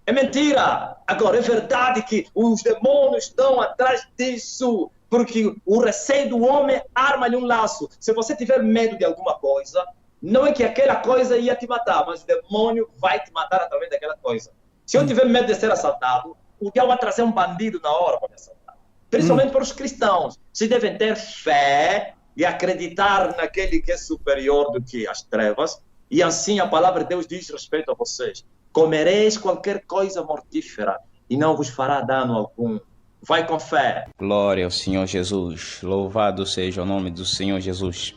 É mentira. Agora, é verdade que os demônios estão atrás disso. Porque o receio do homem arma-lhe um laço. Se você tiver medo de alguma coisa, não é que aquela coisa ia te matar, mas o demônio vai te matar através daquela coisa. Se eu tiver medo de ser assaltado, o diabo vai trazer um bandido na hora para me assaltar. Principalmente para os cristãos. Vocês devem ter fé e acreditar naquele que é superior do que as trevas. E assim a palavra de Deus diz respeito a vocês. Comereis qualquer coisa mortífera e não vos fará dano algum. Vai com fé. Glória ao Senhor Jesus. Louvado seja o nome do Senhor Jesus.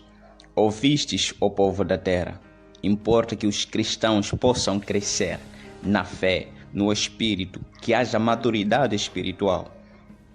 Ouvistes, ó povo da terra, importa que os cristãos possam crescer na fé, no espírito, que haja maturidade espiritual,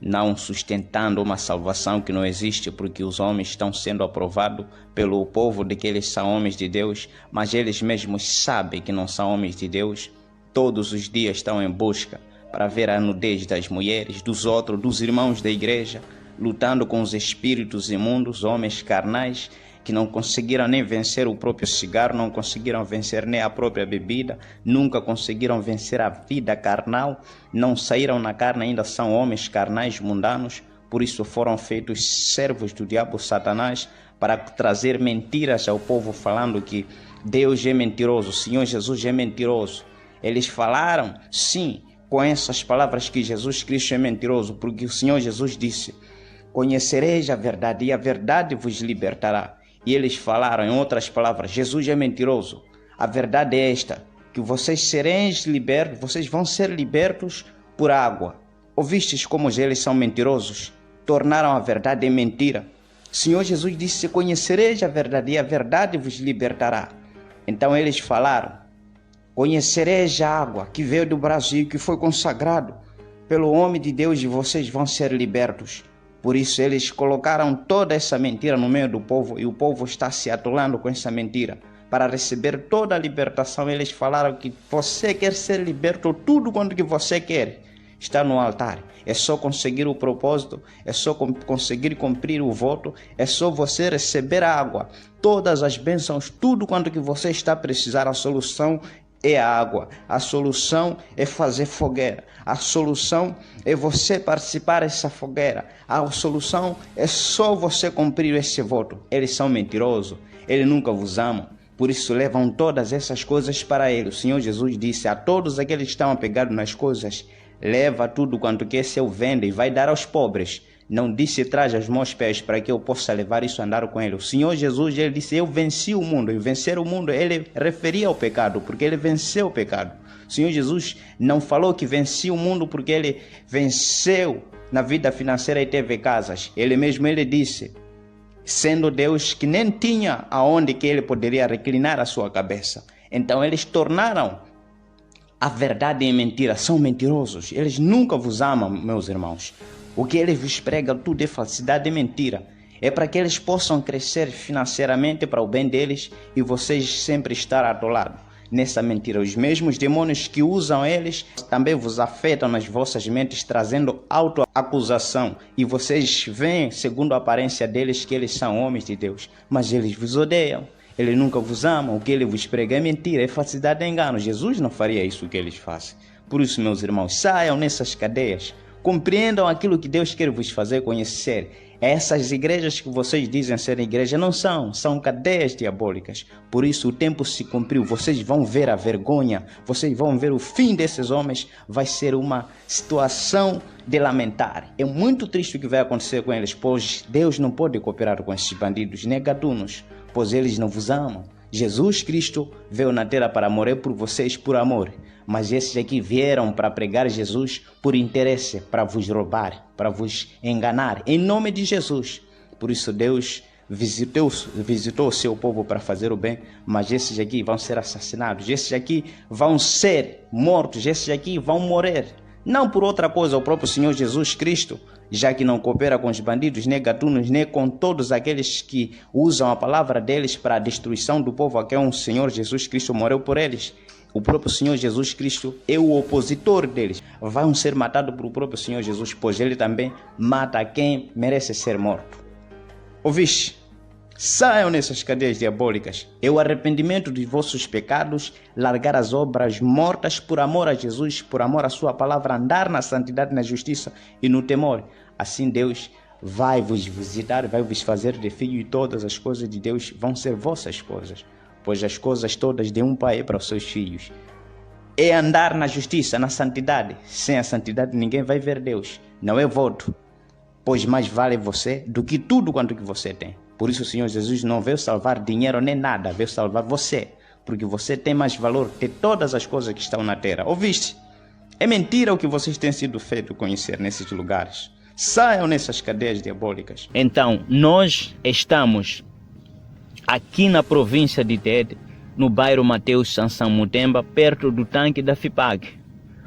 não sustentando uma salvação que não existe, porque os homens estão sendo aprovados pelo povo de que eles são homens de Deus, mas eles mesmos sabem que não são homens de Deus. Todos os dias estão em busca para ver a nudez das mulheres, dos outros, dos irmãos da igreja, lutando com os espíritos imundos, homens carnais, que não conseguiram nem vencer o próprio cigarro, não conseguiram vencer nem a própria bebida, nunca conseguiram vencer a vida carnal, não saíram na carne, ainda são homens carnais mundanos, por isso foram feitos servos do diabo Satanás, para trazer mentiras ao povo, falando que Deus é mentiroso, o Senhor Jesus é mentiroso. Eles falaram, sim, com essas palavras que Jesus Cristo é mentiroso, porque o Senhor Jesus disse, conhecereis a verdade e a verdade vos libertará. E eles falaram, em outras palavras, Jesus é mentiroso. A verdade é esta, que vocês sereis libertos, vocês vão ser libertos por água. Ouvistes como eles são mentirosos? Tornaram a verdade em mentira. O Senhor Jesus disse, conhecereis a verdade e a verdade vos libertará. Então eles falaram, conhecereis a água que veio do Brasil, que foi consagrado pelo homem de Deus e vocês vão ser libertos. Por isso eles colocaram toda essa mentira no meio do povo e o povo está se atolando com essa mentira. Para receber toda a libertação, eles falaram que você quer ser liberto, tudo quanto que você quer está no altar. É só conseguir o propósito, é só conseguir cumprir o voto, é só você receber a água. Todas as bênçãos, tudo quanto que você está a precisar, a solução é a água, a solução é fazer fogueira, a solução é você participar dessa fogueira, a solução é só você cumprir esse voto. Eles são mentirosos, eles nunca vos amam, por isso levam todas essas coisas para ele. O Senhor Jesus disse a todos aqueles que estão apegados nas coisas, leva tudo quanto que é seu, vende e vai dar aos pobres. Não disse, traz os meus pés para que eu possa levar isso e andar com ele. O Senhor Jesus, ele disse, eu venci o mundo. E vencer o mundo, ele referia ao pecado, porque ele venceu o pecado. O Senhor Jesus não falou que vencia o mundo porque ele venceu na vida financeira e teve casas. Ele mesmo, ele disse, sendo Deus, que nem tinha aonde que ele poderia reclinar a sua cabeça. Então eles tornaram a verdade em mentira, são mentirosos. Eles nunca vos amam, meus irmãos. O que eles vos pregam tudo é falsidade e mentira. É para que eles possam crescer financeiramente para o bem deles e vocês sempre estar atolados nessa mentira. Os mesmos demônios que usam eles também vos afetam nas vossas mentes, trazendo autoacusação. E vocês veem, segundo a aparência deles, que eles são homens de Deus. Mas eles vos odeiam. Eles nunca vos amam. O que ele vos prega é mentira, é falsidade e engano. Jesus não faria isso que eles fazem. Por isso, meus irmãos, saiam nessas cadeias. Compreendam aquilo que Deus quer vos fazer conhecer. Essas igrejas que vocês dizem ser igreja não são cadeias diabólicas. Por isso o tempo se cumpriu, vocês vão ver a vergonha, vocês vão ver o fim desses homens, vai ser uma situação de lamentar. É muito triste o que vai acontecer com eles, pois Deus não pode cooperar com esses bandidos, nem gatunos, pois eles não vos amam. Jesus Cristo veio na terra para morrer por vocês por amor, mas esses aqui vieram para pregar Jesus por interesse, para vos roubar, para vos enganar, em nome de Jesus. Por isso Deus visitou o seu povo para fazer o bem, mas esses aqui vão ser assassinados, esses aqui vão ser mortos, esses aqui vão morrer. Não por outra coisa, o próprio Senhor Jesus Cristo, já que não coopera com os bandidos, nem gatunos, nem com todos aqueles que usam a palavra deles para a destruição do povo, a quem o Senhor Jesus Cristo morreu por eles. O próprio Senhor Jesus Cristo é o opositor deles. Vão ser matados pelo próprio Senhor Jesus, pois ele também mata quem merece ser morto. Ouviste? Saiam nessas cadeias diabólicas. É o arrependimento dos vossos pecados, largar as obras mortas por amor a Jesus, por amor à sua palavra, andar na santidade, na justiça e no temor. Assim Deus vai vos visitar, vai vos fazer de filho, e todas as coisas de Deus vão ser vossas coisas, pois as coisas todas de um pai é para os seus filhos. É andar na justiça, na santidade. Sem a santidade ninguém vai ver Deus. Não é voto, pois mais vale você do que tudo quanto que você tem. Por isso o Senhor Jesus não veio salvar dinheiro nem nada, veio salvar você, porque você tem mais valor que todas as coisas que estão na terra. Ouviste? É mentira o que vocês têm sido feitos conhecer nesses lugares. Saiam nessas cadeias diabólicas. Então, nós estamos aqui na província de Tete, no bairro Mateus Sansão Mutemba, perto do tanque da FIPAG.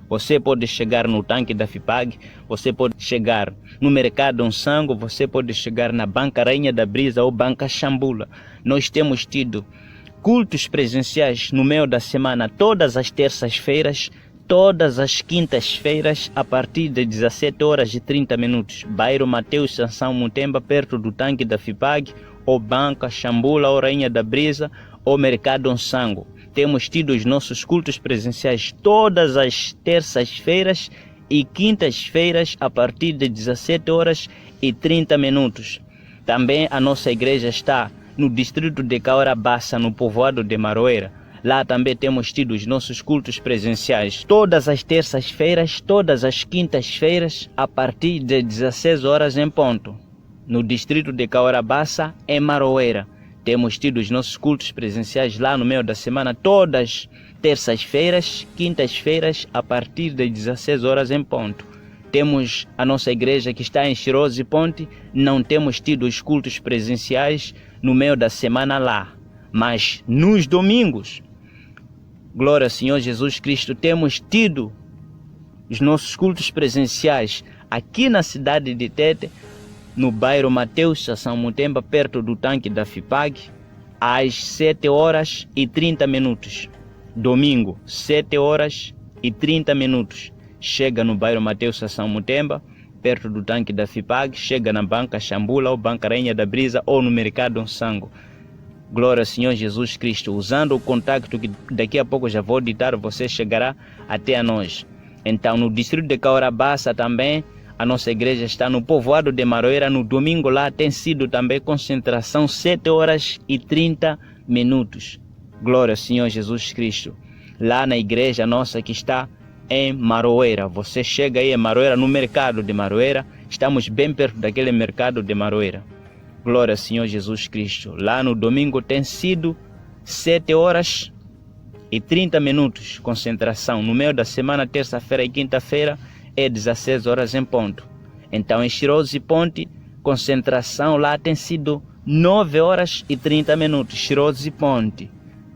Você pode chegar no tanque da FIPAG, você pode chegar no Mercado Onsango, você pode chegar na Banca Rainha da Brisa ou Banca Xambula. Nós temos tido cultos presenciais no meio da semana, todas as terças-feiras, todas as quintas-feiras, a partir de 17h30. Bairro Mateus Sansão Mutemba, perto do tanque da FIPAG, ou Banca Xambula, ou Rainha da Brisa, ou Mercado Onsango. Temos tido os nossos cultos presenciais todas as terças-feiras e quintas-feiras a partir de 17h30. Também a nossa igreja está no distrito de Caorabassa, no povoado de Maroeira. Lá também temos tido os nossos cultos presenciais todas as terças-feiras, todas as quintas-feiras a partir de 16 horas em ponto. No distrito de Caorabassa, em Maroeira. Temos tido os nossos cultos presenciais lá no meio da semana, todas terças-feiras, quintas-feiras, a partir das 16 horas em ponto. Temos a nossa igreja que está em Chirose Ponte, não temos tido os cultos presenciais no meio da semana lá. Mas nos domingos, glória ao Senhor Jesus Cristo, temos tido os nossos cultos presenciais aqui na cidade de Tete, no bairro Mateus Sansão Mutemba, perto do tanque da FIPAG, às 7h30. Domingo, 7h30. Chega no bairro Mateus Sansão Mutemba, perto do tanque da FIPAG, chega na Banca Xambula ou Banca Rainha da Brisa ou no Mercado Onsango. Glória ao Senhor Jesus Cristo. Usando o contacto que daqui a pouco já vou ditar, você chegará até a nós. Então, no distrito de Caorabassa também, a nossa igreja está no povoado de Maroeira. No domingo lá tem sido também concentração 7h30. Glória ao Senhor Jesus Cristo. Lá na igreja nossa que está em Maroeira. Você chega aí em Maroeira, no mercado de Maroeira. Estamos bem perto daquele mercado de Maroeira. Glória ao Senhor Jesus Cristo. Lá no domingo tem sido 7h30. Concentração. No meio da semana, terça-feira e quinta-feira, é 16 horas em ponto. Então em Chirose Ponte, concentração lá tem sido 9h30. Chirose Ponte.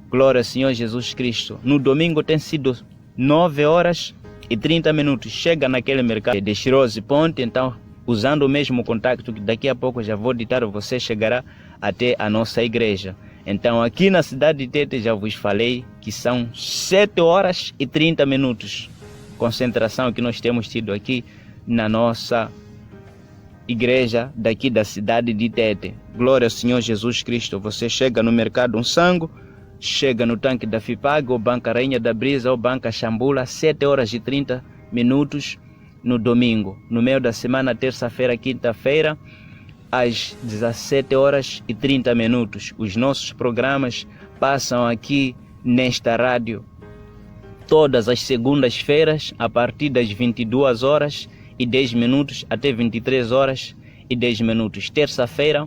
Glória ao Senhor Jesus Cristo. No domingo tem sido 9h30. Chega naquele mercado de Chirose Ponte, então usando o mesmo contacto que daqui a pouco já vou ditar, você chegará até a nossa igreja. Então aqui na cidade de Tete já vos falei que são 7h30. Concentração que nós temos tido aqui na nossa igreja daqui da cidade de Tete. Glória ao Senhor Jesus Cristo. Você chega no Mercado Onsango, chega no tanque da FIPAG ou Banca Rainha da Brisa ou Banca Xambula, 7h30 no domingo. No meio da semana, terça-feira, quinta-feira, às 17h30. Os nossos programas passam aqui nesta rádio todas as segundas-feiras a partir das 22h10 até 23h10. Terça-feira,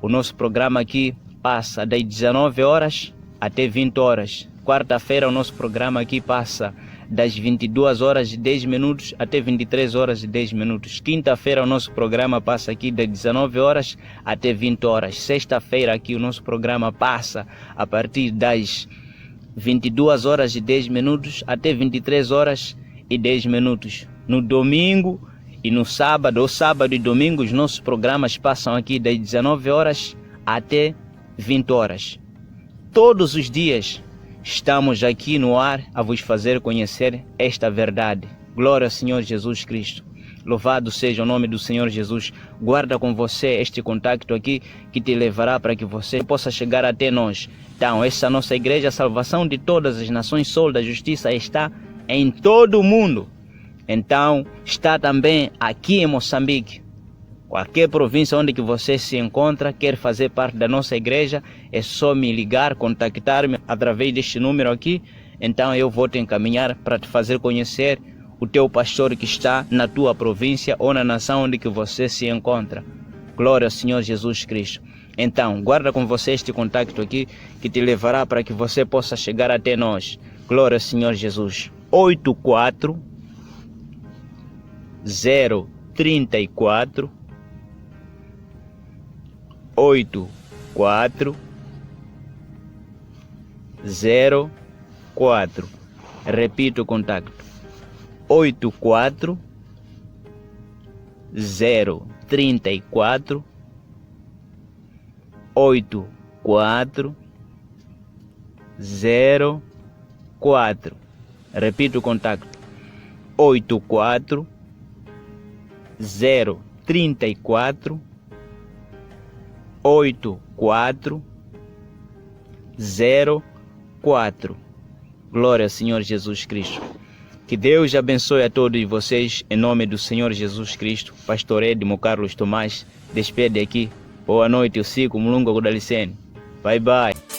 o nosso programa aqui passa das 19h até 20h. Quarta-feira, o nosso programa aqui passa das 22h10 até 23h10. Quinta-feira, o nosso programa passa aqui das 19h até 20h. Sexta-feira, aqui o nosso programa passa a partir das 22h10 até 23h10. No domingo e no sábado, ou sábado e domingo, os nossos programas passam aqui das 19h até 20h. Todos os dias estamos aqui no ar a vos fazer conhecer esta verdade. Glória ao Senhor Jesus Cristo. Louvado seja o nome do Senhor Jesus. Guarda com você este contacto aqui que te levará para que você possa chegar até nós. Então, essa nossa igreja, a salvação de todas as nações, Sol da Justiça, está em todo o mundo. Então, está também aqui em Moçambique. Qualquer província onde que você se encontra, quer fazer parte da nossa igreja, é só me ligar, contactar-me através deste número aqui. Então eu vou te encaminhar para te fazer conhecer o teu pastor que está na tua província ou na nação onde que você se encontra. Glória ao Senhor Jesus Cristo. Então, guarda com você este contacto aqui que te levará para que você possa chegar até nós. Glória ao Senhor Jesus. 84 034 8404. Repito o contacto: 84 034 8404. Repito o contacto: 84 034 8404. Glória ao Senhor Jesus Cristo. Que Deus abençoe a todos vocês, em nome do Senhor Jesus Cristo. Pastor Edmo Carlos Tomás despede aqui. Boa noite, eu sigo Mulungu Gudalicene. Bye bye.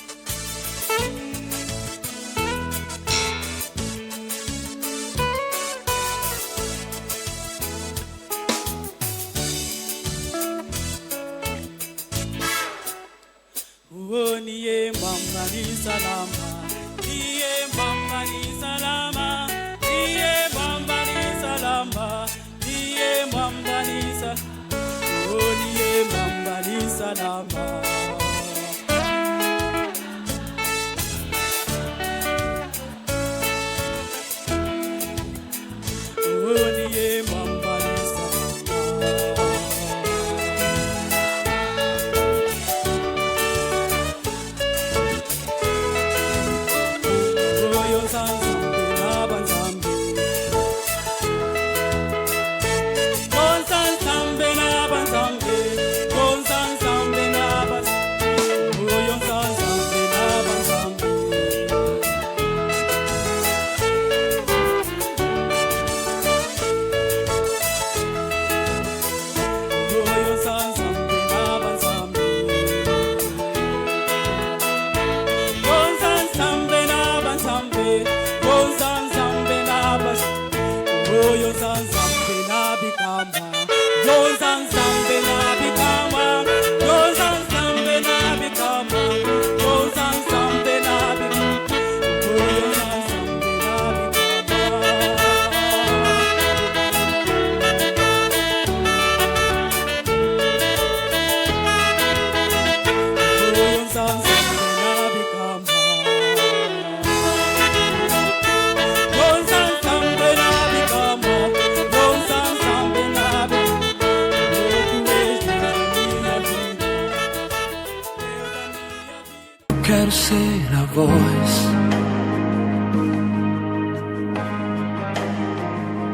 Quero ser a voz.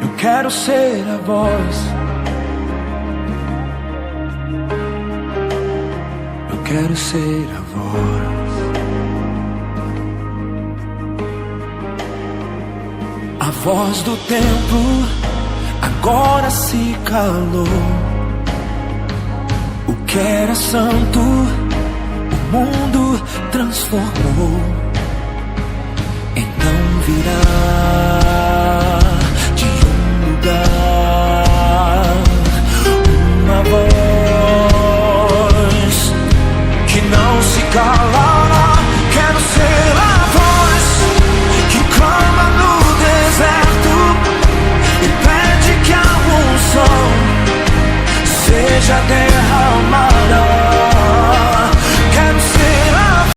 Eu quero ser a voz. Eu quero ser a voz. A voz do tempo agora se calou. O que era santo, o mundo transformou. Então virá de um lugar uma voz que não se calará. Quero ser a voz que clama no deserto e pede que a unção seja dentro